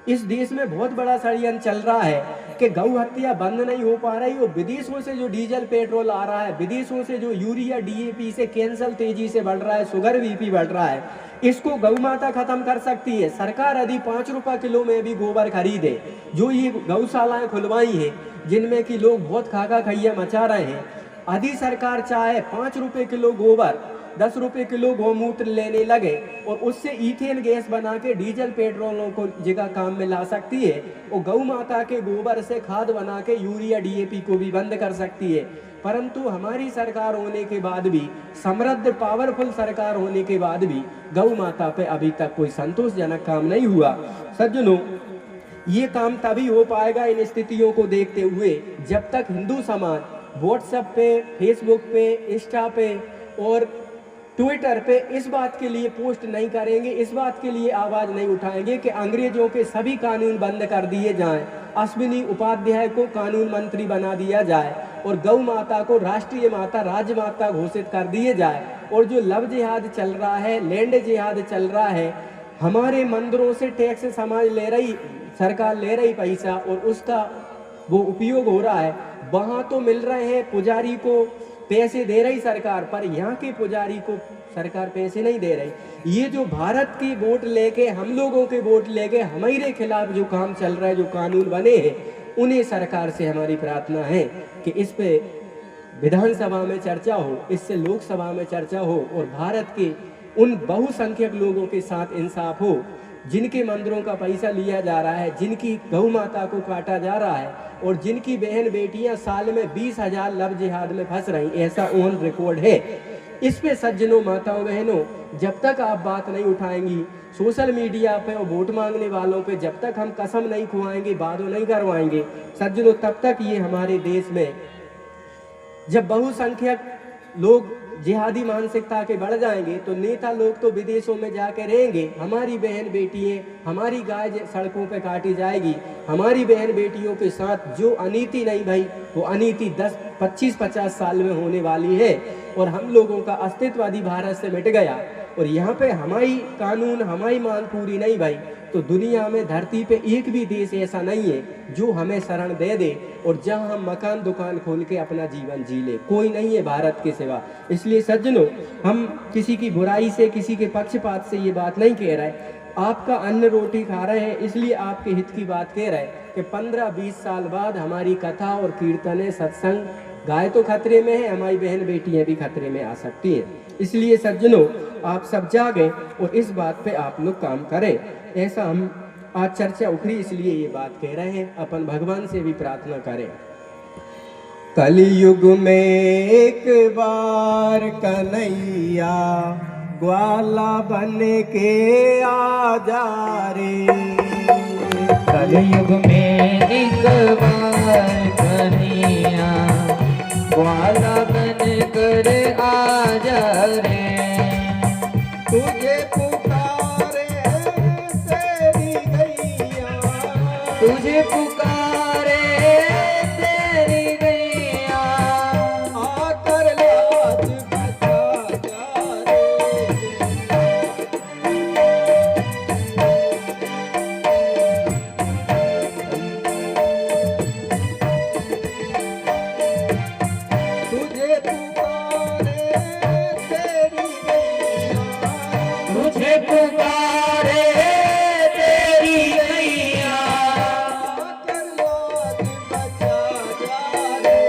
इस देश में बहुत बड़ा षड्यंत्र चल रहा है कि गौ हत्या बंद नहीं हो पा रही, और विदेशों से जो डीजल पेट्रोल आ रहा है, विदेशों से जो यूरिया डीएपी से कैंसर तेजी से बढ़ रहा है, शुगर बीपी बढ़ रहा है, इसको गौ माता खत्म कर सकती है। सरकार यदि 5 रुपये किलो में भी गोबर खरीदे, जो ये गौशालाएं खुलवाई हैं जिनमें कि लोग बहुत खाका खैया मचा रहे हैं, यदि सरकार चाहे 5 रुपये किलो गोबर 10 रुपये किलो गौमूत्र लेने लगे और उससे ईथेन गैस बना के डीजल पेट्रोलों को जगह काम में ला सकती है, और गौ माता के गोबर से खाद बना के यूरिया डीएपी को भी बंद कर सकती है। परंतु हमारी सरकार होने के बाद भी, समृद्ध पावरफुल सरकार होने के बाद भी गौ माता पे अभी तक कोई संतोषजनक काम नहीं हुआ। सज्जनों, ये काम तभी हो पाएगा इन स्थितियों को देखते हुए जब तक हिंदू समाज व्हाट्सएप पे, फेसबुक पे, इंस्टा पे और ट्विटर पे इस बात के लिए पोस्ट नहीं करेंगे, इस बात के लिए आवाज नहीं उठाएंगे कि अंग्रेजों के सभी कानून बंद कर दिए जाएं, अश्विनी उपाध्याय को कानून मंत्री बना दिया जाए और गौ माता को राष्ट्रीय माता, राजमाता घोषित कर दिए जाए, और जो लव जिहाद चल रहा है, लैंड जिहाद चल रहा है, हमारे मंदिरों से टैक्स समाज ले रही, सरकार ले रही पैसा और उसका वो उपयोग हो रहा है, वहाँ तो मिल रहे हैं, पुजारी को पैसे दे रही सरकार, पर यहाँ के पुजारी को सरकार पैसे नहीं दे रही। ये जो भारत की वोट लेके, हम लोगों के वोट लेके हमारे खिलाफ जो काम चल रहा है, जो कानून बने हैं, उन्हें सरकार से हमारी प्रार्थना है कि इस पे विधानसभा में चर्चा हो, इससे लोकसभा में चर्चा हो और भारत के उन बहुसंख्यक लोगों के साथ इंसाफ हो जिनके मंदिरों का पैसा लिया जा रहा है, जिनकी गौ माता को काटा जा रहा है और जिनकी बहन बेटियां साल में 20,000 लव जिहाद में फंस रही, ऐसा ऑन रिकॉर्ड है। इस पे सज्जनों, माताओं, बहनों, जब तक आप बात नहीं उठाएंगी सोशल मीडिया पे और वोट मांगने वालों पे, जब तक हम कसम नहीं खुआएंगे, वादों नहीं करवाएंगे सज्जनों, तब तक ये हमारे देश में जब बहुसंख्यक लोग जिहादी मानसिकता के बढ़ जाएंगे तो नेता लोग तो विदेशों में जाके रहेंगे, हमारी बहन बेटियां, हमारी गाय सड़कों पे काटी जाएगी, हमारी बहन बेटियों के साथ जो अनीति नहीं भाई, वो अनीति 10, 25, 50 साल में होने वाली है और हम लोगों का अस्तित्वादी भारत से मिट गया। और यहाँ पे हमारी कानून, हमारी मांग पूरी नहीं भाई, तो दुनिया में धरती पे एक भी देश ऐसा नहीं है जो हमें शरण दे दे और जहां हम मकान दुकान खोल के अपना जीवन जी ले, कोई नहीं है भारत के सिवा। इसलिए सज्जनों, हम किसी की बुराई से, किसी के पक्षपात से ये बात नहीं कह रहे, आपका अन्न रोटी खा रहे हैं इसलिए आपके हित की बात कह रहे हैं कि 15-20 साल बाद हमारी कथा और कीर्तनें, सत्संग, गाय तो खतरे में है, हमारी बहन बेटियां भी खतरे में आ सकती हैं। इसलिए सज्जनों, आप सब जागें और इस बात पे आप लोग काम करें। ऐसा हम आज चर्चा उखड़ी इसलिए ये बात कह रहे हैं, अपन भगवान से भी प्रार्थना करें। कलयुग में एक बार कन्हैया ग्वाला बन के आ जा रे, कलयुग में एक बार कन्हैया ग्वाला बन कर आ जा रे, तुझे पुकारे तेरी गैया, तुझे पुकारे तेरी गैया, आकर लाज बचा जा रे। तुझे पुकारे तेरी गैया, तुझे पुकारे तेरी गैया, आकर लाज बचा जा रे,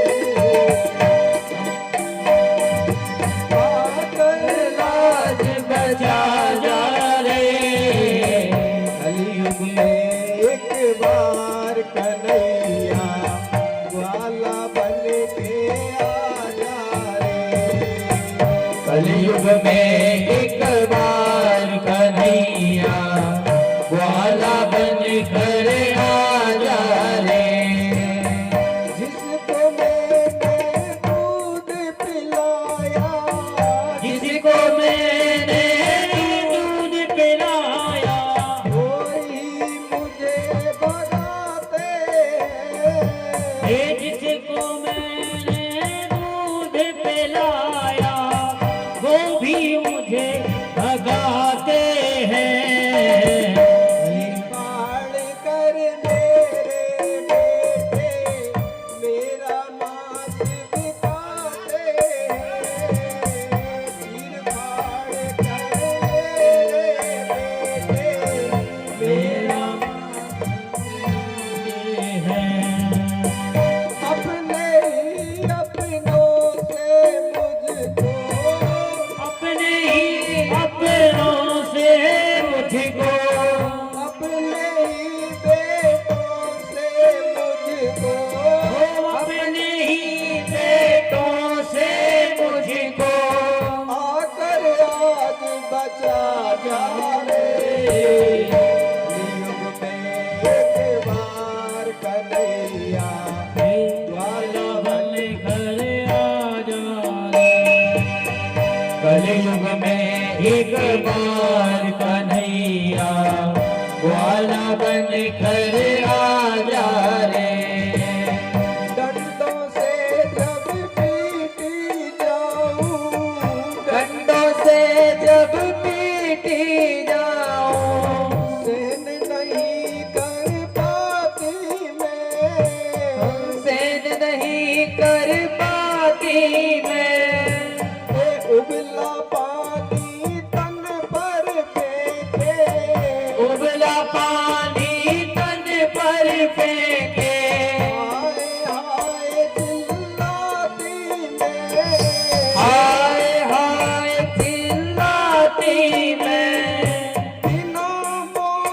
आकर लाज बचा जा रे, कलयुग में एक बार कन्हैया ग्वाला बन के आ जा रे, कलयुग में एक बार कन्हैया ग्वाला बन कर आ जा रे, जिसको मैंने दूध पिलाया, जिसको मैंने दूध पिलाया, कोई मुझे भगाते, हे जिसको मैंने दूध पिलाया, वो भी मुझे भगाते हैं, पाड़ कर मेरे बेटे मेरा मांस बिताते हैं, तीर फाड़ कर मेरे बेटे मेरा अपने ही अपनों से मुझको, अपने ही अपनों से मुझको, अपने ही बेटों से मुझको, अपने ही बेटों से मुझको, आकर आज बचा जा रे, कलयुग में एक बार कन्हैया ग्वाला बन घर आ जा रे, कलयुग में एक बार कन्हैया ग्वाला बन कर आ जा रे, डंडों से जब पीटी जाऊं, डंडों से जब पीटी जाऊं, सहन नहीं कर पाती मैं, सहन नहीं कर पाती मैं, उबला पानी तन पर फेंके, उबला पानी तन पर फेंके, हाय हाय चिल्लाती मैं, हाय हाय चिल्लाती मैं, बिना मोल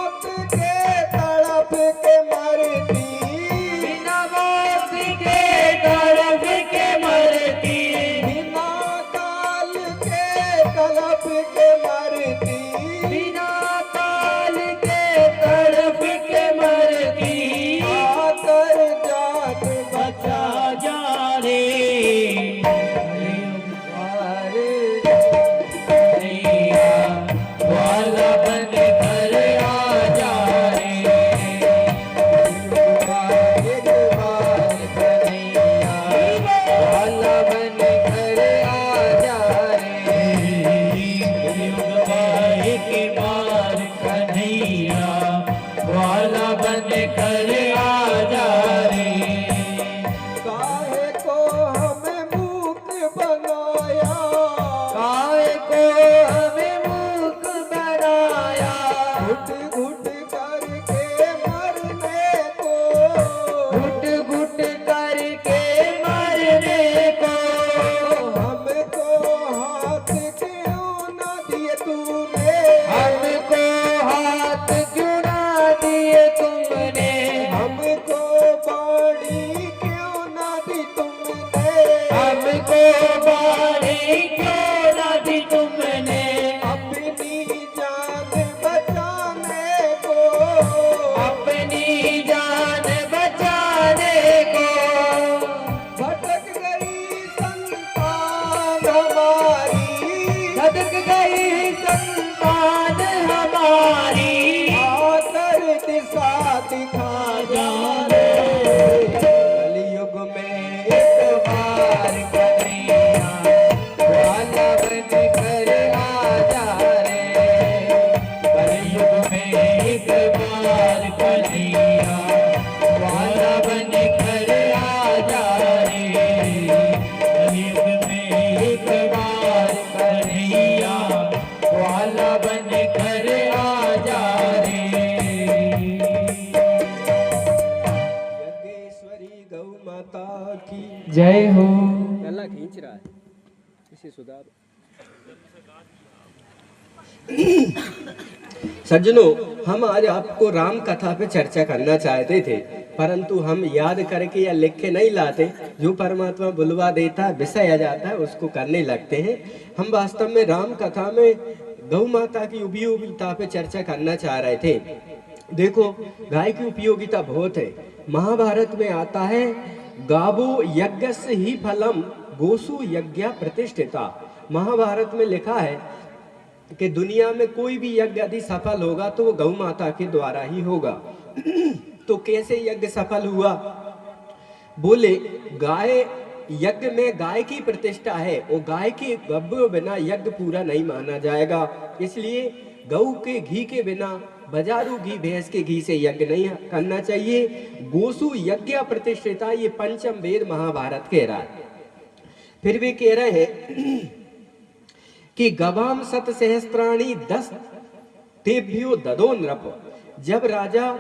बारी क्यों ना दी तुमने, अपनी जान बचाने को, अपनी जान बचाने को। भटक गई संतान हमारी, भटक गई संतान हमारी, आकर दिशा दिखा जा रे। कलयुग में एक बार कन्हैया वाला बन कर आ जा रे। कलयुग में एक बार कन्हैया वाला बन कर आ जा रे। कलयुग में एक बार कन्हैया वाला बन कर आ जा रे। यज्ञेश्वरी गौ माता की जय हो। गला खींच रहा है, इसे सुधार। सज्जनों, हम आज आपको राम कथा पे चर्चा करना चाहते थे, परंतु हम याद करके या लिख के नहीं लाते। जो परमात्मा बुलवा देता है, विषय आ जाता है, उसको करने लगते हैं। हम वास्तव में राम कथा में गौ माता की उपयोगिता पे चर्चा करना चाह रहे थे। देखो, गाय की उपयोगिता बहुत है। महाभारत में आता है, गावो यज्ञस्य ही फलम गोसु यज्ञ प्रतिष्ठिता। महाभारत में लिखा है कि दुनिया में कोई भी यज्ञ यदि सफल होगा तो वो गौ माता के द्वारा ही होगा। तो कैसे यज्ञ सफल हुआ? बोले, गाय, यज्ञ में गाय की प्रतिष्ठा है और गाय के गब्बर बिना यज्ञ पूरा नहीं माना जाएगा। इसलिए गऊ के घी के बिना, बाजारू घी, भैंस के घी से यज्ञ नहीं करना चाहिए। गोसु यज्ञ प्रतिष्ठिता, ये पंचम वेद महाभारत कह रहा है। फिर भी कह रहे हैं कि गवाम सत सहस्त्राणी 10 तेभ्यो ददो नृप। जब राजा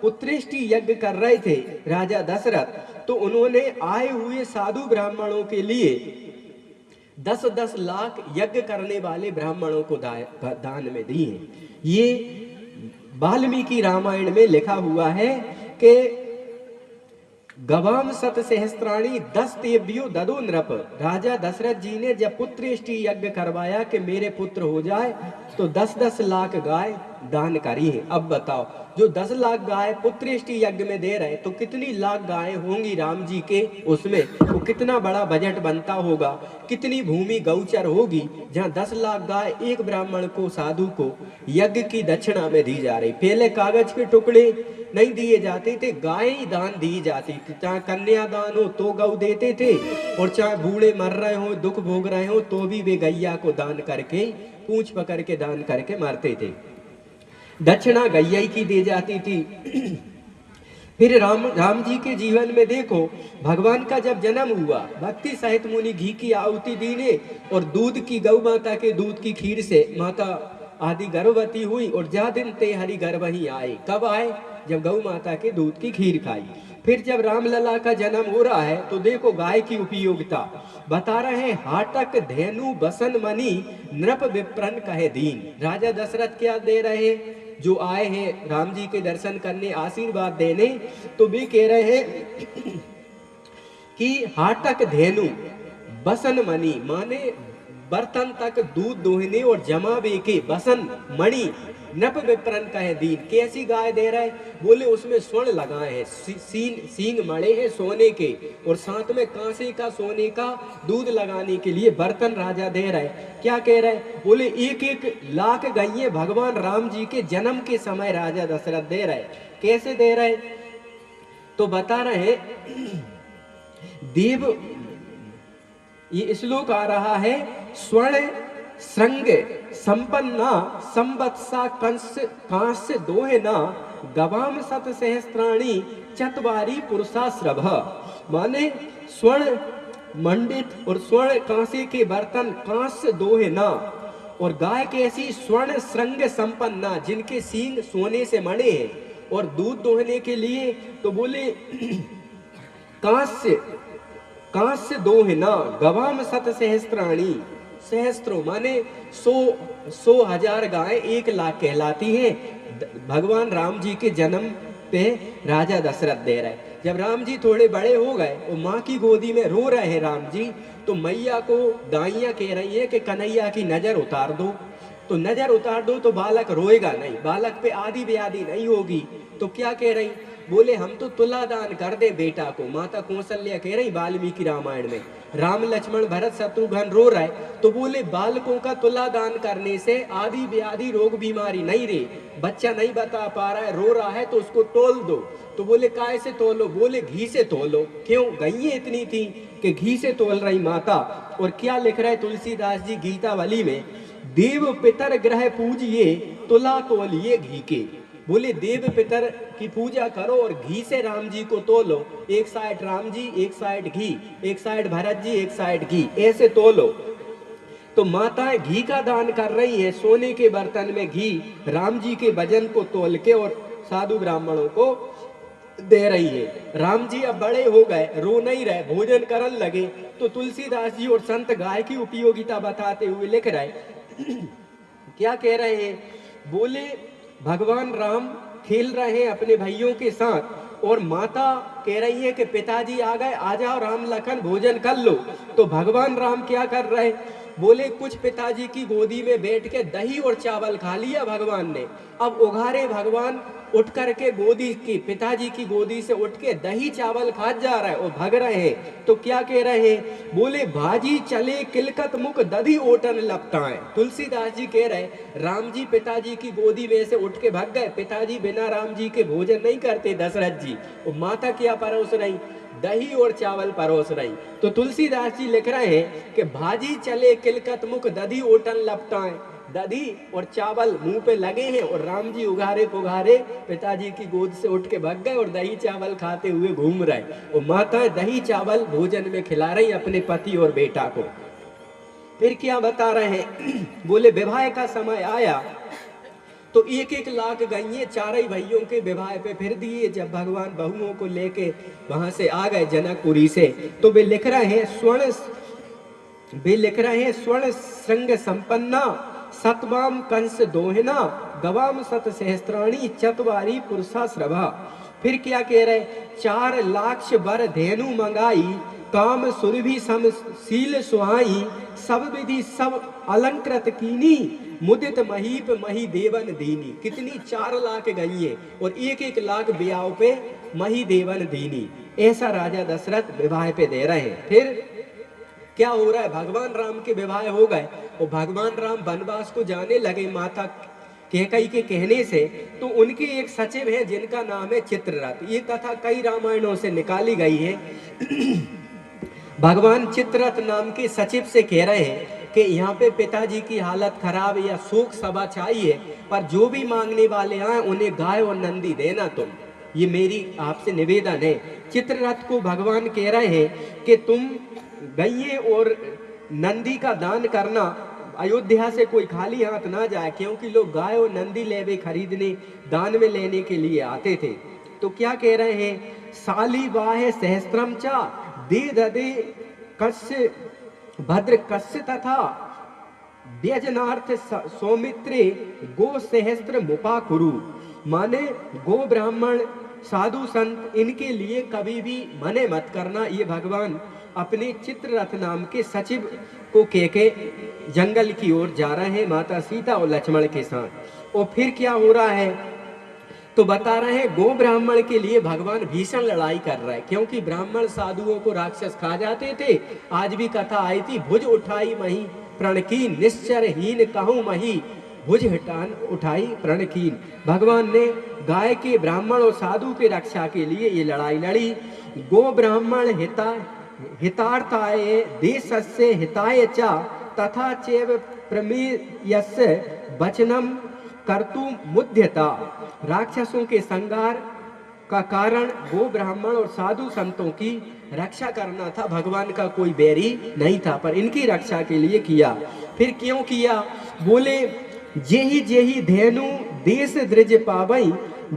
पुत्रेष्टि यज्ञ कर रहे थे राजा दशरथ, तो उन्होंने आए हुए साधु ब्राह्मणों के लिए 10-10 लाख यज्ञ करने वाले ब्राह्मणों को दान में दिए। ये वाल्मीकि रामायण में लिखा हुआ है कि गवाम सत सहस्त्राणी 10 तेभ्यो ददो नृप। राजा दशरथ जी ने जब पुत्रेष्टि यज्ञ करवाया कि मेरे पुत्र हो जाए, तो 10-10 लाख गाय दान करी है। अब बताओ, जो 10 लाख गाय पुत्रेष्टि यज्ञ में दे रहे, तो कितनी लाख गाय होंगी राम जी के उसमें? तो कितना बड़ा बजट बनता होगा, कितनी भूमि गौचर होगी जहाँ 10 लाख गाय एक ब्राह्मण को, साधु को यज्ञ की दक्षिणा में दी जा रही। पहले कागज के टुकड़े नहीं दिए जाते थे, गाय ही दान दी जाती थी। चाहे कन्यादान हो तो गौ देते थे, और चाहे बूढ़े मर रहे हो, दुख भोग रहे हो, तो भी वे गैया को दान करके, पूंछ पकड़ के दान करके मारते थे। दक्षिणा गैया की दी जाती थी। फिर राम जी के जीवन में देखो, भगवान का जब जन्म हुआ, भक्ति सहित मुनि घी की आहुति दीने और दूध की, गौ माता के दूध की खीर से माता आदि गर्भवती हुई, और जा दिन ते हरि गर्भ ही आए। कब आए? जब गौ माता के दूध की खीर खाई। फिर जब रामलला का जन्म हो रहा है, तो देखो गाय की उपयोगिता बता रहे हैं। हाटक धेनु बसन मणि नृप विप्रन कहे दीन। राजा दशरथ क्या दे रहे हैं? जो आए हैं राम जी के दर्शन करने, आशीर्वाद देने, तो भी कह रहे हैं कि हाटक धेनु बसन मणि, माने बर्तन तक दूध दोहने और जमावे के, बसन मणि नप विप्रन कहे दीन। कैसी गाय दे रहा है? बोले उसमें स्वर्ण लगाए हैं, सींग मड़े हैं सोने के, और साथ में कांसे का, सोने का दूध लगाने के लिए बर्तन राजा दे रहा है। क्या कह रहे हैं? बोले 1-1 लाख गायें भगवान राम जी के जन्म के समय राजा दशरथ दे रहे। कैसे दे रहे? तो बता रहे देव, ये श्लोक आ रहा है, स्वर्ण श्रृंग संपन्ना संवत्सा कांस्य दोहेना गवाम सत सहस्त्राणी चतवारी पुरुषाश्रभ। माने स्वर्ण मंडित और स्वर्ण कांसे के बर्तन, कांस्य दोहेना, और गाय कैसी? स्वर्ण श्रृंग संपन्ना, जिनके सींग सोने से मड़े हैं, और दूध दोहने के लिए तो बोले कांस्य दोहना गवाम सत सहस्त्राणी। सहस्त्रों माने 100,000 गाय 1 लाख कहलाती हैं। भगवान राम जी के जन्म पे राजा दशरथ दे रहे। जब राम जी थोड़े बड़े हो गए और माँ की गोदी में रो रहे हैं राम जी, तो मैया को दाइयाँ कह रही है कि कन्हैया की नज़र उतार दो। तो नज़र उतार दो तो बालक रोएगा नहीं, बालक पे आदि व्याधि नहीं होगी। तो क्या कह रही, बोले हम तो तुला दान कर दे बेटा को। माता कौशल्या कह रही वाल्मीकि रामायण में, राम लक्ष्मण भरत शत्रुघ्न रो रहे, तो बोले बालकों का तुला दान करने से आदि व्याधि रोग बीमारी नहीं रे। बच्चा नहीं बता पा रहा है, रो रहा है, तो उसको तोल दो। तो बोले काय से तोलो, बोले घी से तोलो। क्यों, गईये इतनी थी कि घी से तोल रही माता। और क्या लिख रहे तुलसीदास जी गीतावली में, देव पितर ग्रह पूजिए तुला तोलिए घी के। बोले देव पितर की पूजा करो और घी से राम जी को तोलो। एक साइड राम जी, एक साइड घी, एक साइड भरत जी, एक साइड घी, ऐसे तोलो। तो माताएं घी का दान कर रही है, सोने के बर्तन में घी राम जी के वजन को तोल के और साधु ब्राह्मणों को दे रही है। राम जी अब बड़े हो गए, रो नहीं रहे, भोजन करने लगे। तो तुलसीदास जी और संत गाय की उपयोगिता बताते हुए लिख रहे क्या कह रहे हैं, बोले भगवान राम खेल रहे हैं अपने भाइयों के साथ और माता कह रही है कि पिताजी आ गए, आ जाओ राम लखन भोजन कर लो। तो भगवान राम क्या कर रहे, बोले कुछ पिताजी की गोदी में बैठ के दही और चावल खा लिया भगवान ने। अब उघारे भगवान उठ करके गोदी की, पिताजी की गोदी से उठ के दही चावल खा जा रहा है और भग रहे हैं। तो क्या कह रहे हैं, बोले भाजी चले किलकत मुख दधी ओटन लपटाएं। तुलसीदास जी कह रहे राम जी पिताजी की गोदी में से उठ के भाग गए, पिताजी बिना राम जी के भोजन नहीं करते दशरथ जी। और माता क्या परोस रही, दही और चावल परोस रही। तो तुलसीदास जी लिख रहे हैं कि भाजी चले किलकत मुख दधी ओटन लपटाएं, दधी और चावल मुंह पे लगे हैं और राम जी उघारे पुघारे पिताजी की गोद से उठ के भाग गए और दही चावल खाते हुए घूम रहे। और माता दही चावल भोजन में खिला रही अपने पति और बेटा को। फिर क्या बता रहे हैं, बोले विवाह का समय आया तो 1-1 लाख गईये चारे भाइयों के विवाह पे फिर दिए। जब भगवान बहुओं को लेके वहां से आ गए जनकपुरी से, तो वे लिख रहे हैं स्वर्ण श्रृंग संपन्ना सतवाम कंस दोहिना गवाम सत सहस्त्राणी चतवारी पुरुषा श्रभा। फिर क्या कह रहे, 4 लाख बर धेनु मंगाई काम सुरभि सम शील सुहाई सब विधि सब अलंकृत कीनी मुदित महीप मही देवन दीनी। कितनी 4 लाख गईये और 1-1 लाख ब्याह पे मही देवन दीनी। ऐसा राजा दशरथ विवाह पे दे रहे हैं। फिर क्या हो रहा है, भगवान राम के विवाह हो गए और भगवान राम वनवास को जाने लगे माता कैकेयी के कहने से। तो उनके एक सचिव हैं जिनका नाम है चित्ररथ। ये कथा कई रामायणों से निकाली गई है। भगवान चित्ररथ नाम के सचिव से कह रहे हैं कि यहाँ पे पिताजी की हालत खराब है या शोक सभा चाहिए, पर जो भी मांगने वाले आए उन्हें गाय और नंदी देना तुम, ये मेरी आपसे निवेदन है। चित्ररथ को भगवान कह रहे हैं कि तुम गईये और नंदी का दान करना, अयोध्या से कोई खाली हाथ ना जाए, क्योंकि लोग गाय और नंदी लेवे खरीदने दान में लेने के लिए आते थे। तो क्या कह रहे हैं, साली वाहे सहस्त्रम चा दे ददे कस्य भद्र कस्य तथा व्यजनार्थ सौमित्रे गो सहस्त्र मुपा कुरु। माने गो ब्राह्मण साधु संत इनके लिए कभी भी मने मत करना। ये भगवान अपने चित्ररथ नाम के सचिव को कह के जंगल की ओर जा रहे हैं माता सीता और लक्ष्मण के साथ। और फिर क्या हो रहा है, तो बता रहे हैं गो ब्राह्मण के लिए भगवान भीषण लड़ाई कर रहा है, क्योंकि ब्राह्मण साधुओं को राक्षस खा जाते थे। आज भी कथा आई थी, भुज उठाई मही प्रणकीन निश्चरहीन कहूं मही भुज हटान उठाई प्रणकीन। भगवान ने गाय के ब्राह्मण और साधु के रक्षा के लिए ये लड़ाई लड़ी। गो ब्राह्मण हितार्थाय देशस्य हिताय च तथा चैव प्रमेयस्य वचनम कर्तु मुद्यता। राक्षसों के संगार का कारण गो ब्राह्मण और साधु संतों की रक्षा करना था। भगवान का कोई बैरी नहीं था, पर इनकी रक्षा के लिए किया। फिर क्यों किया, बोले जेहि जेहि धेनु देश द्रिज पावई,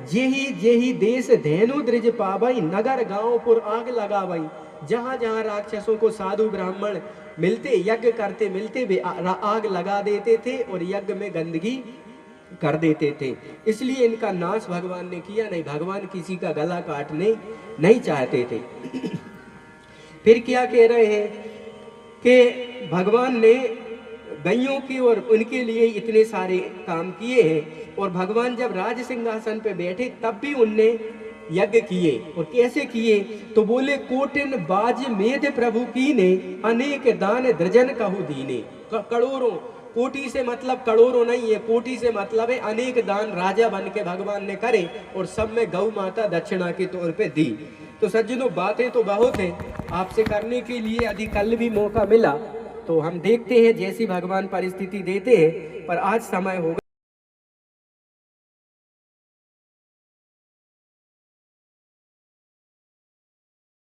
जेहि जेहि देश धेनु द्रिज पावई नगर गांव पुर आग लगावई। जहां जहां राक्षसों को साधु ब्राह्मण मिलते, यज्ञ करते मिलते, वे आग लगा देते थे और यज्ञ में गंदगी कर देते थे, इसलिए इनका नाश भगवान ने किया नहीं। भगवान किसी का गला काटने नहीं चाहते थे। फिर क्या कह रहे हैं कि भगवान ने गैयों की और उनके लिए इतने सारे काम किए हैं, और भगवान जब राज सिंहासन पे बैठे तब भी उनने यज्ञ किए। और कैसे किए तो बोले, कोटिन बाज मेध प्रभु की ने, अनेक दान दृजन कहु दीने। करोड़ों, कोटि से मतलब करोड़ों नहीं है, कोटि से मतलब है अनेक दान राजा बन के भगवान ने करे, और सब में गौ माता दक्षिणा के तौर पे दी। तो सज्जनों, बातें तो बहुत हैं आपसे करने के लिए, यदि कल भी मौका मिला तो हम देखते हैं जैसी भगवान परिस्थिति देते हैं, पर आज समय होगा।